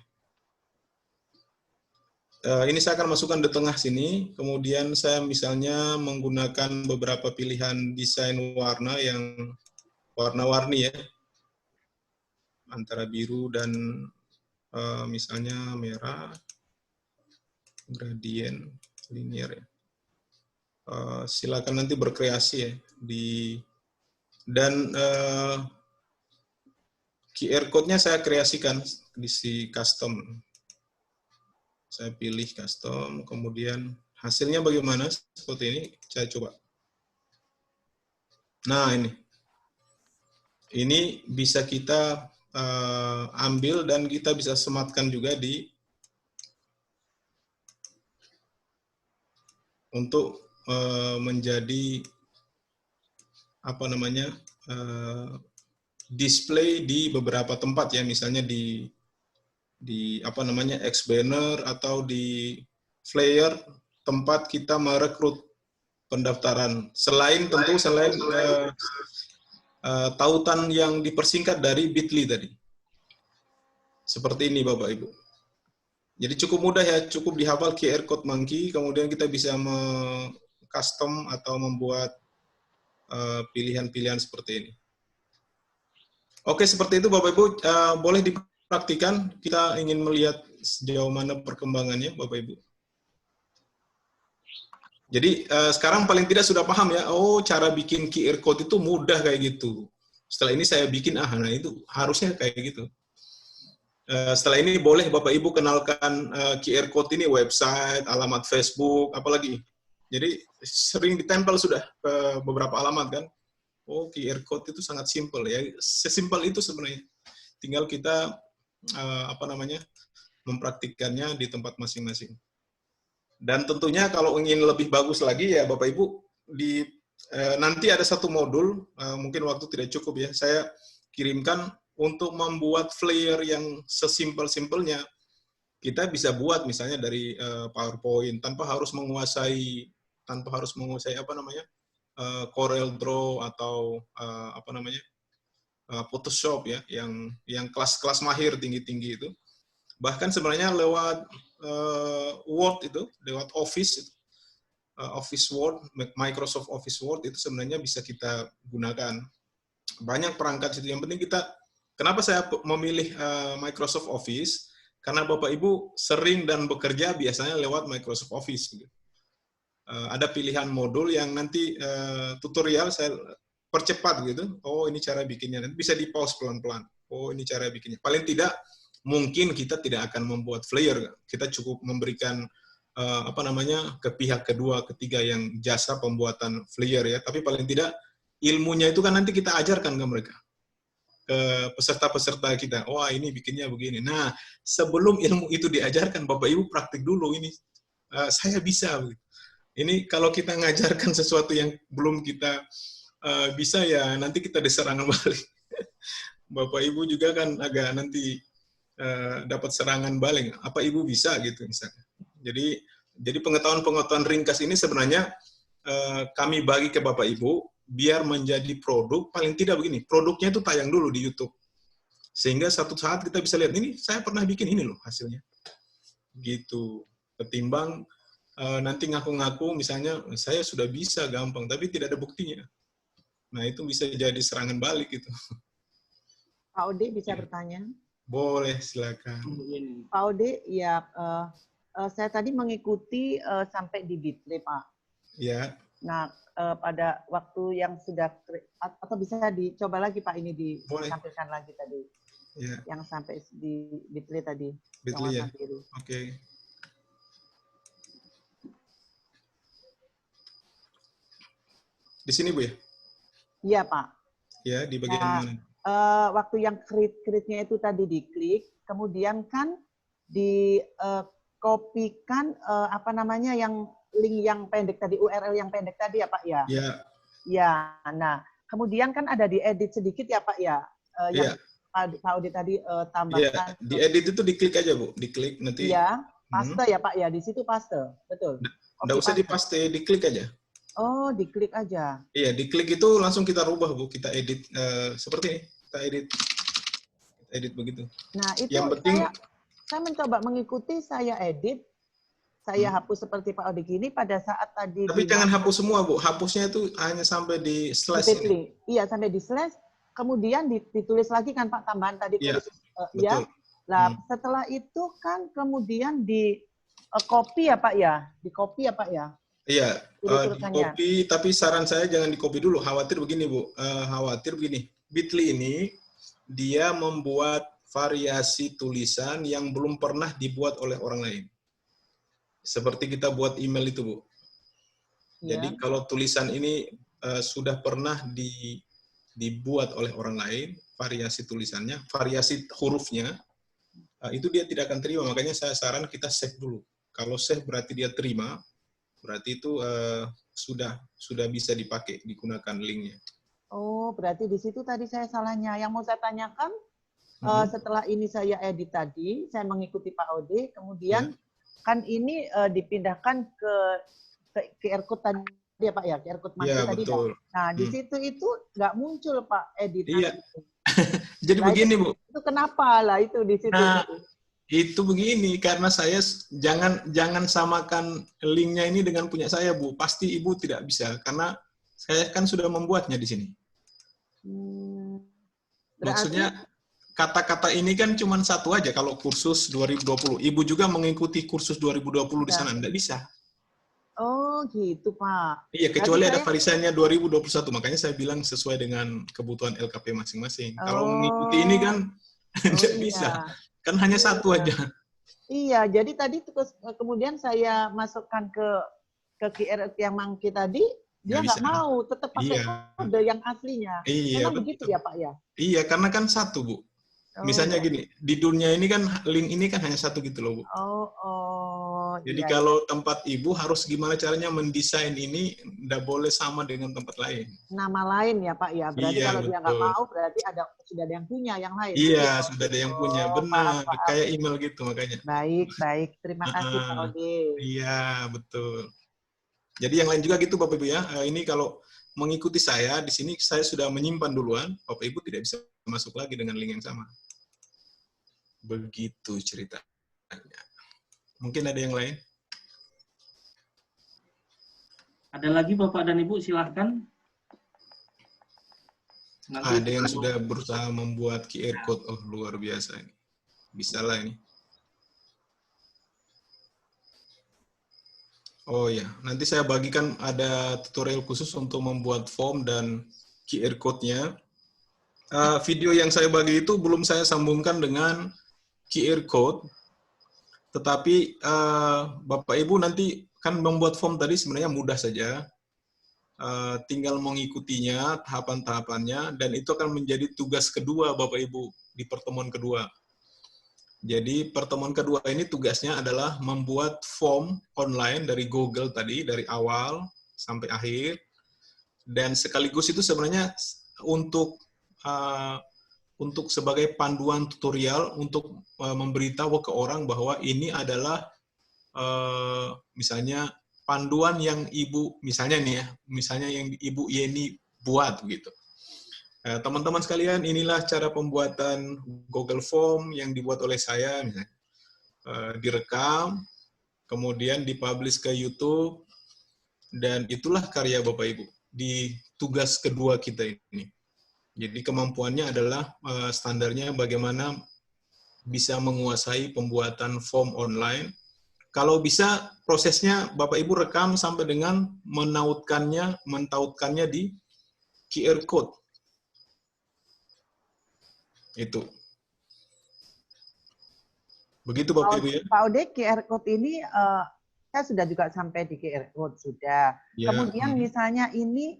Ini saya akan masukkan di tengah sini, kemudian saya misalnya menggunakan beberapa pilihan desain warna yang warna-warni ya, antara biru dan misalnya merah, gradien, linear ya. Silakan nanti berkreasi ya dan QR code-nya saya kreasikan di si custom. Saya pilih custom, kemudian hasilnya bagaimana seperti ini, saya coba. Nah ini bisa kita ambil dan kita bisa sematkan juga untuk menjadi display di beberapa tempat ya, misalnya di X-banner atau di flyer tempat kita merekrut pendaftaran. Selain tautan yang dipersingkat dari Bitly tadi. Seperti ini Bapak Ibu. Jadi cukup mudah ya, cukup dihafal QR code Monkey, kemudian kita bisa custom atau membuat pilihan-pilihan seperti ini. Oke, seperti itu Bapak Ibu, boleh dipraktikan. Kita ingin melihat sejauh mana perkembangannya Bapak Ibu. Jadi sekarang paling tidak sudah paham ya, oh cara bikin QR code itu mudah kayak gitu. Setelah ini saya bikin, nah itu harusnya kayak gitu. Setelah ini boleh Bapak Ibu kenalkan QR code ini, website, alamat Facebook, apalagi. Jadi sering ditempel sudah ke beberapa alamat kan. Oh, QR code itu sangat simpel ya. Sesimpel itu sebenarnya. Tinggal kita mempraktikkannya di tempat masing-masing. Dan tentunya kalau ingin lebih bagus lagi ya Bapak Ibu, nanti ada satu modul, mungkin waktu tidak cukup ya, saya kirimkan untuk membuat flyer yang sesimpel-simpelnya. Kita bisa buat misalnya dari PowerPoint tanpa harus menguasai Corel Draw atau Photoshop ya, yang kelas-kelas mahir tinggi-tinggi itu. Bahkan sebenarnya lewat Word itu, lewat Office Word, Microsoft Office Word itu sebenarnya bisa kita gunakan. Banyak perangkat situ. Yang penting kenapa saya memilih Microsoft Office? Karena Bapak Ibu sering dan bekerja biasanya lewat Microsoft Office. Gitu. Ada pilihan modul yang nanti tutorial saya percepat gitu. Oh ini cara bikinnya. Nanti bisa di pause pelan-pelan. Oh ini cara bikinnya. Paling tidak mungkin kita tidak akan membuat flyer. Kita cukup memberikan ke pihak kedua, ketiga yang jasa pembuatan flyer ya. Tapi paling tidak ilmunya itu kan nanti kita ajarkan ke mereka. ke peserta-peserta kita. Wah, ini bikinnya begini. Nah, sebelum ilmu itu diajarkan, Bapak Ibu praktik dulu ini. Saya bisa. Ini kalau kita ngajarkan sesuatu yang belum kita bisa, ya nanti kita diserangan balik. Bapak Ibu juga kan agak nanti dapat serangan balik. Apa Ibu bisa gitu misalnya. Jadi pengetahuan-pengetahuan ringkas ini sebenarnya kami bagi ke Bapak Ibu biar menjadi produk, paling tidak begini, produknya itu tayang dulu di YouTube. Sehingga satu saat kita bisa lihat, ini saya pernah bikin ini loh hasilnya. Gitu. Ketimbang nanti ngaku-ngaku misalnya, saya sudah bisa gampang, tapi tidak ada buktinya. Nah, itu bisa jadi serangan balik gitu. Pak Ode bisa bertanya? Boleh, silakan. Pak Ode, ya saya tadi mengikuti sampai di Bitly, Pak. Ya. Nah, pada waktu yang sudah, atau bisa dicoba lagi Pak, ini ditampilkan lagi tadi. Ya. Yang sampai di Bitly tadi. Bitly ya. Oke. Di sini Bu ya? Iya Pak. Ya, di bagian mana? Waktu yang krit-kritnya itu tadi diklik, kemudian kan dikopikan apa namanya yang link yang pendek tadi, URL yang pendek tadi ya Pak ya? Iya. Ya, nah kemudian kan ada diedit sedikit ya Pak ya? Yang Pak Odi tadi tambahkan. Iya, diedit itu diklik aja Bu, diklik nanti. Iya, paste ya Pak ya, di situ paste, betul. Nggak usah dipaste, diklik aja. Oh, diklik aja. Iya, diklik itu langsung kita rubah Bu, kita edit seperti ini, kita edit begitu. Nah itu yang penting saya mencoba mengikuti, saya edit. Saya hapus seperti Pak Odi gini pada saat tadi. Tapi jangan hapus semua, Bu. Hapusnya itu hanya sampai di slash ini. Iya, sampai di slash. Kemudian ditulis lagi kan Pak tambahan tadi. Iya, ya. Nah, setelah itu kan kemudian di copy ya Pak ya? Di copy ya Pak ya? Iya, di copy. Tapi saran saya jangan di copy dulu. Khawatir begini, Bu. Khawatir begini. Bitly ini, dia membuat variasi tulisan yang belum pernah dibuat oleh orang lain. Seperti kita buat email itu, Bu. Jadi kalau tulisan ini sudah pernah dibuat oleh orang lain, variasi tulisannya, variasi hurufnya, itu dia tidak akan terima. Makanya saya saran kita save dulu. Kalau save berarti dia terima, berarti itu sudah bisa dipakai, digunakan linknya. Oh, berarti di situ tadi saya salahnya. Yang mau saya tanyakan, setelah ini saya edit tadi, saya mengikuti Pak Ode, kemudian kan ini dipindahkan ke QR code tadi ya Pak ya, QR code masuk tadi. Betul. Nah, di situ itu nggak muncul Pak editan. Iya. Jadi nah, begini Bu. Itu kenapa lah itu di situ? Nah, itu begini karena saya jangan samakan linknya ini dengan punya saya Bu. Pasti Ibu tidak bisa karena saya kan sudah membuatnya di sini. Maksudnya kata-kata ini kan cuma satu aja kalau kursus 2020. Ibu juga mengikuti kursus 2020 di sana, enggak bisa. Oh, gitu, Pak. Iya, kecuali ada varisannya 2021. Makanya saya bilang sesuai dengan kebutuhan LKP masing-masing. Kalau mengikuti ini kan enggak bisa. Kan hanya satu aja. Iya, jadi tadi terus kemudian saya masukkan ke QR yang Mangki tadi, dia nggak mau, tetap pakai kode yang aslinya. Iya, memang begitu ya, Pak ya? Iya, karena kan satu, Bu. Misalnya gini, di dunia ini kan link ini kan hanya satu gitu loh, Bu. Jadi kalau tempat Ibu harus gimana caranya mendesain ini nggak boleh sama dengan tempat lain. Nama lain ya, Pak ya. Berarti kalau dia nggak mau, berarti sudah ada yang punya yang lain. Iya, sudah ada yang punya. Benar, kayak email gitu makanya. Baik. Terima kasih, Pak Ode. Iya, betul. Jadi yang lain juga gitu, Bapak Ibu ya. Ini kalau mengikuti saya, di sini saya sudah menyimpan duluan, Bapak Ibu tidak bisa masuk lagi dengan link yang sama. Begitu ceritanya. Mungkin ada yang lain? Ada lagi Bapak dan Ibu, silahkan. Ada yang sudah berusaha membuat QR Code. Oh, luar biasa ini. Bisa lah ini. Oh ya, nanti saya bagikan ada tutorial khusus untuk membuat form dan QR Code-nya. Video yang saya bagi itu belum saya sambungkan dengan QR Code, tetapi Bapak Ibu nanti kan membuat form tadi sebenarnya mudah saja. tinggal mengikutinya, tahapan-tahapannya, dan itu akan menjadi tugas kedua Bapak Ibu di pertemuan kedua. Jadi pertemuan kedua ini tugasnya adalah membuat form online dari Google tadi, dari awal sampai akhir, dan sekaligus itu sebenarnya untuk sebagai panduan tutorial untuk memberitahu ke orang bahwa ini adalah misalnya panduan yang Ibu, misalnya nih ya, misalnya yang Ibu Yeni buat gitu. Teman-teman sekalian, inilah cara pembuatan Google Form yang dibuat oleh saya, misalnya. Direkam, kemudian dipublish ke YouTube, dan itulah karya Bapak Ibu di tugas kedua kita ini. Jadi kemampuannya adalah standarnya bagaimana bisa menguasai pembuatan form online. Kalau bisa prosesnya Bapak Ibu rekam sampai dengan mentautkannya di QR code. Itu. Begitu Bapak Ibu ya. Pak Ode, QR code ini saya sudah juga sampai di QR code sudah. Ya. Kemudian misalnya ini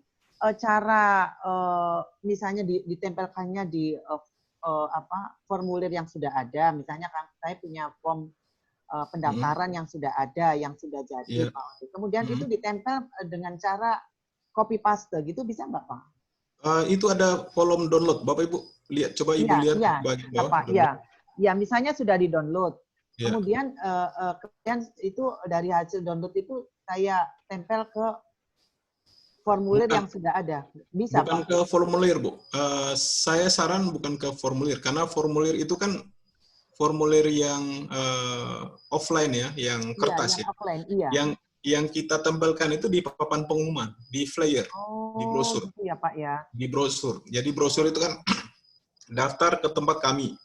cara misalnya ditempelkannya di formulir yang sudah ada. Misalnya kan saya punya form pendaftaran yang sudah ada, yang sudah jadi, Pak Ode. Kemudian itu ditempel dengan cara copy paste gitu, bisa nggak Pak? Itu ada kolom download, Bapak Ibu lihat, coba Ibu lihat bagian bawah. Ya, misalnya sudah di download, kemudian itu dari hasil download itu saya tempel ke formulir yang sudah ada, bisa bukan Pak? Ke formulir Bu, saya saran bukan ke formulir, karena formulir itu kan formulir yang offline ya, yang kertas yang offline, iya. Yang kita tempelkan itu di papan pengumuman, di flyer, di brosur. Gitu ya Pak ya. Di brosur. Jadi brosur itu kan daftar ke tempat kami.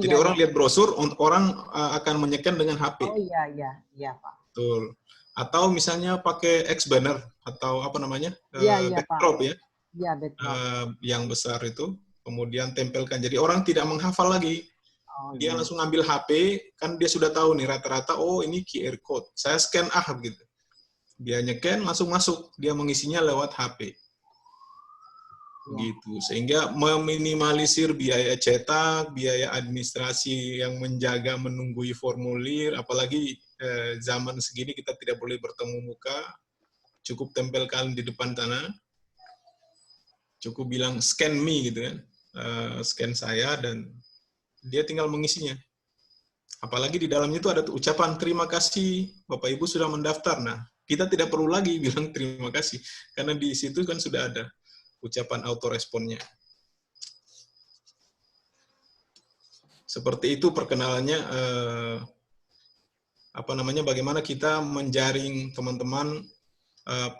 Jadi Iya, orang lihat brosur, orang akan menyekan dengan HP. Oh iya Pak. Betul. Atau misalnya pakai X-banner atau apa namanya, Pak. backdrop ya. Iya, backdrop. Yang besar itu, kemudian tempelkan. Jadi orang tidak menghafal lagi. Dia langsung ambil HP, kan dia sudah tahu nih rata-rata, oh ini QR code. Saya scan gitu. Dia nyeken, langsung masuk. Dia mengisinya lewat HP. Gitu. Sehingga meminimalisir biaya cetak, biaya administrasi yang menjaga menunggui formulir, apalagi zaman segini kita tidak boleh bertemu muka, cukup tempelkan di depan tanah, cukup bilang scan me gitu kan, scan saya, dan dia tinggal mengisinya. Apalagi di dalamnya itu ada ucapan terima kasih Bapak Ibu sudah mendaftar. Nah, kita tidak perlu lagi bilang terima kasih, karena di situ kan sudah ada ucapan autoresponnya. Seperti itu perkenalannya, bagaimana kita menjaring teman-teman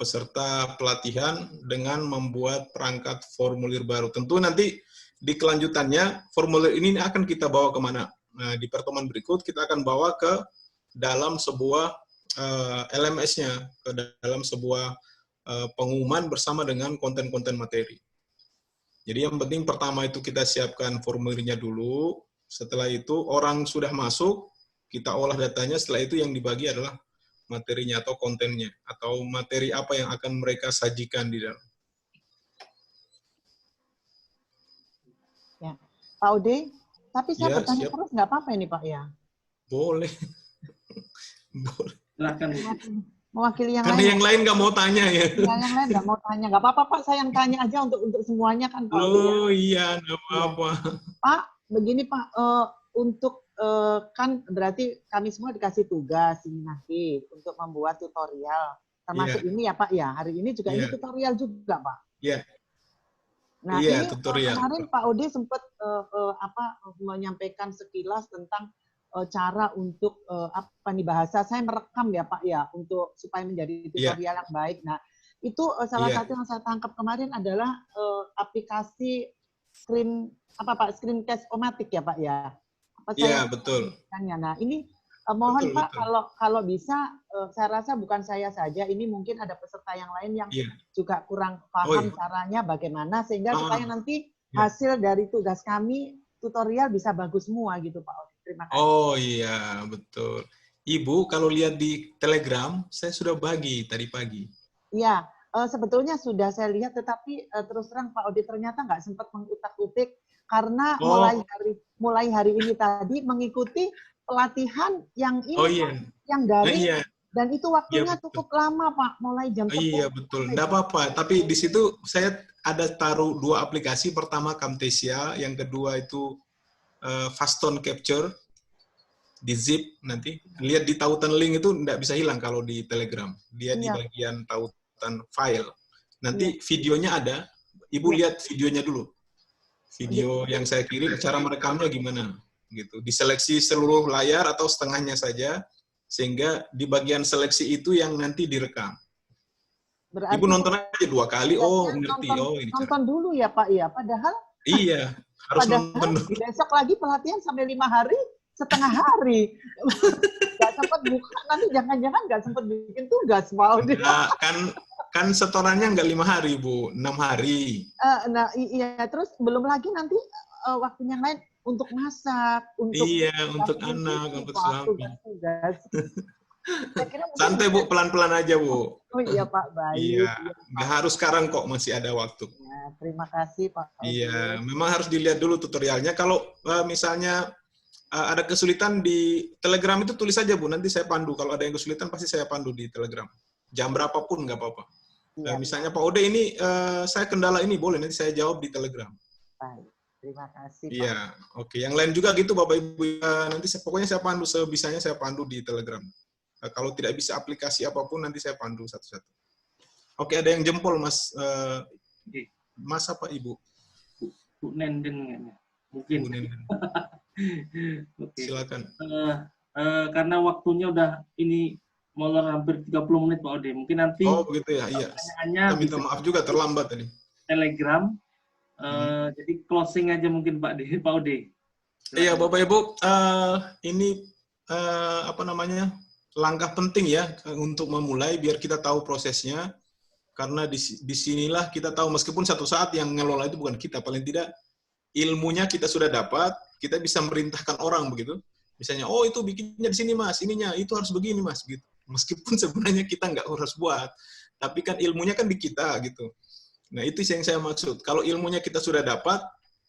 peserta pelatihan dengan membuat perangkat formulir baru. Tentu nanti di kelanjutannya formulir ini akan kita bawa kemana? Nah, di pertemuan berikut kita akan bawa ke dalam sebuah LMS-nya, ke dalam sebuah pengumuman bersama dengan konten-konten materi. Jadi yang penting pertama itu kita siapkan formulirnya dulu, setelah itu orang sudah masuk, kita olah datanya, setelah itu yang dibagi adalah materinya atau kontennya, atau materi apa yang akan mereka sajikan di dalam. Ya. Pak Ode, tapi saya bertanya terus nggak apa-apa ini Pak ya? Boleh. Boleh. Silakan. Mewakili yang karena lain. Yang lain nggak mau tanya ya. Yang lain nggak mau tanya, nggak apa-apa Pak, saya yang tanya aja untuk semuanya kan Pak. Oh iya, nggak apa-apa. Pak, begini Pak, untuk kan berarti kami semua dikasih tugas ini nanti untuk membuat tutorial, termasuk ini ya Pak ya. Hari ini juga ini tutorial juga Pak. Iya. Nah, ini tutorial. Kemarin Pak Ode sempat menyampaikan sekilas tentang cara untuk bahasa saya merekam ya Pak ya, untuk supaya menjadi tutorial yang baik. Nah, itu salah satu yang saya tangkap kemarin adalah aplikasi screencast-o-matic ya Pak ya. Iya, betul. Nah, ini mohon Pak, kalau bisa, saya rasa bukan saya saja, ini mungkin ada peserta yang lain yang juga kurang paham caranya bagaimana, sehingga supaya nanti hasil dari tugas kami, tutorial bisa bagus semua gitu Pak. Terima kasih. Oh iya, betul. Ibu, kalau lihat di Telegram, saya sudah bagi tadi pagi. Iya, sebetulnya sudah saya lihat, tetapi terus terang Pak Ode ternyata nggak sempat mengutak-utik karena Oh, mulai hari ini tadi mengikuti pelatihan yang oh ini iya. Pak, yang Nah, daring, iya, dan itu iya waktunya betul. cukup lama Pak, mulai jam 10 Iya betul. sampai Nggak jam apa-apa. Tapi di situ saya ada taruh 2 aplikasi. Pertama Camtasia, yang kedua itu Fastone Capture di zip nanti. Lihat di tautan link itu nggak bisa hilang kalau di Telegram. Dia di Iya, bagian tautan file. Nanti iya, videonya ada. Ibu iya. lihat videonya dulu. Video yang saya kirim, cara merekamnya gimana? Gitu. Diseleksi seluruh layar atau setengahnya saja, sehingga di bagian seleksi itu yang nanti direkam. Berarti Ibu nonton aja 2 kali, oh ngerti, oh ini cara. nonton dulu ya Pak ya. Padahal Iya, harus nonton dulu. besok lagi pelatihan sampai 5 hari, setengah hari. Nggak sempat buka, nanti jangan-jangan nggak sempat bikin tugas Pak Ode. Nah, kan setorannya nggak 5 hari, Bu, 6 hari. Nah iya, terus belum lagi nanti waktunya yang lain untuk masak, untuk Iya, untuk anak, untuk suami. tugas. Saya kira mungkin Santai, Bu, pelan-pelan aja, Bu. Oh iya Pak, baik. Iya, Iya, nggak harus sekarang kok, masih ada waktu. Ya, terima kasih Pak. Iya, memang harus dilihat dulu tutorialnya. Kalau misalnya ada kesulitan di Telegram itu tulis aja, Bu. Nanti saya pandu. Kalau ada yang kesulitan pasti saya pandu di Telegram. Jam berapapun nggak apa-apa. Iya, Misalnya Pak Ode ini, saya kendala ini boleh, nanti saya jawab di Telegram. baik. Terima kasih Pak. Iya, oke. Yang lain juga gitu Bapak Ibu. Nanti pokoknya saya pandu, sebisanya saya pandu di Telegram. Kalau tidak bisa aplikasi apapun, nanti saya pandu satu-satu. Oke, ada yang jempol, Mas. Mas apa Ibu? Bu Nenden, mungkin. Bu Nenden. Oke. Silakan. Karena waktunya udah ini molor hampir 30 menit Pak Ode. Mungkin nanti Begitu ya. Iya. pertanyaannya Kita minta maaf juga terlambat tadi. Telegram. Jadi closing aja mungkin Pak Ode. Iya, Bapak Ibu, ini apa namanya? Langkah penting ya untuk memulai biar kita tahu prosesnya. Karena di sinilah kita tahu, meskipun satu saat yang ngelola itu bukan kita, paling tidak ilmunya kita sudah dapat, kita bisa merintahkan orang begitu. Misalnya, oh itu bikinnya di sini Mas, ininya, itu harus begini Mas, gitu. Meskipun sebenarnya kita nggak harus buat, tapi kan ilmunya kan di kita gitu. Nah itu yang saya maksud. Kalau ilmunya kita sudah dapat,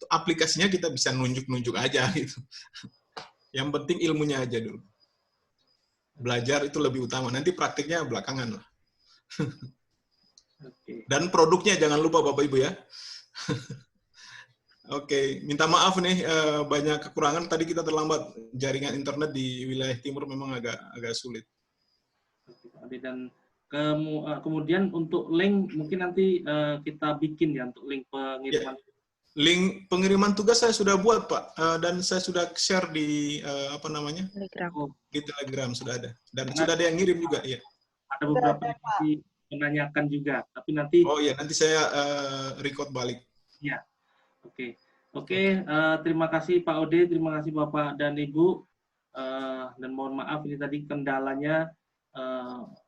aplikasinya kita bisa nunjuk-nunjuk aja gitu. Yang penting ilmunya aja dulu. Belajar itu lebih utama, nanti praktiknya belakangan lah. Dan produknya jangan lupa Bapak Ibu ya. Oke, minta maaf nih banyak kekurangan, tadi kita terlambat, jaringan internet di wilayah timur memang agak sulit. Dan kemudian untuk link mungkin nanti kita bikin ya untuk link pengiriman. Ya. Link pengiriman tugas saya sudah buat Pak, dan saya sudah share di apa namanya? Telegram. Di Telegram sudah ada, dan sudah ada yang ngirim juga ya. Ada beberapa yang masih menanyakan juga, tapi nanti. Oh iya, nanti saya record balik. Ya, oke. Terima kasih Pak Ode, terima kasih Bapak dan Ibu, dan mohon maaf ini tadi kendalanya.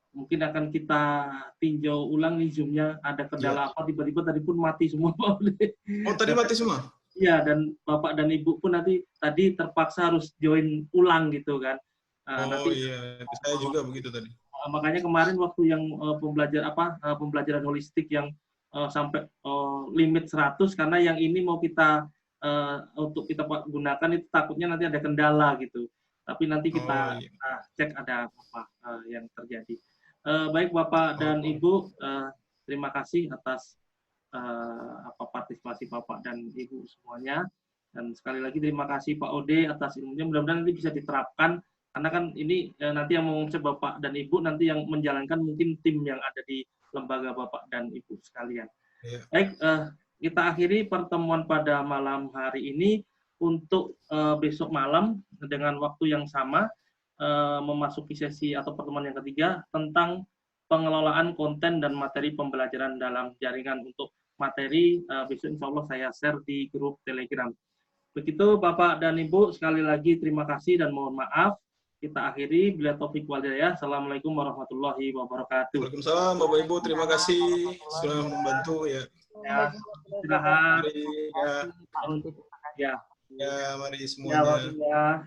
Mungkin akan kita tinjau ulang nih Zoom-nya, ada kendala apa, tiba-tiba tadi pun mati semua Pak Ode. Oh tadi mati semua? Iya, dan Bapak dan Ibu pun tadi terpaksa harus join ulang gitu kan. Nanti, iya, saya juga begitu tadi. Makanya kemarin waktu yang pembelajaran holistik yang sampai limit 100, karena yang ini mau kita untuk kita gunakan itu takutnya nanti ada kendala gitu. Tapi nanti kita cek ada apa yang terjadi. Baik Bapak dan Ibu, terima kasih atas partisipasi Bapak dan Ibu semuanya. Dan sekali lagi terima kasih Pak Ode atas ilmunya. Mudah-mudahan nanti bisa diterapkan, karena kan ini nanti yang mengusung Bapak dan Ibu, nanti yang menjalankan mungkin tim yang ada di lembaga Bapak dan Ibu sekalian. Yeah. Baik, kita akhiri pertemuan pada malam hari ini. Untuk besok malam dengan waktu yang sama, memasuki sesi atau pertemuan yang ketiga tentang pengelolaan konten dan materi pembelajaran dalam jaringan. Untuk materi besok insya Allah saya share di grup Telegram. Begitu Bapak dan Ibu, sekali lagi terima kasih dan mohon maaf. Kita akhiri, bila taufik wal hidayah. Assalamualaikum warahmatullahi wabarakatuh. Waalaikumsalam Bapak Ibu, terima kasih sudah membantu ya. Ya, istirahat. Ya, mari semuanya. Ya,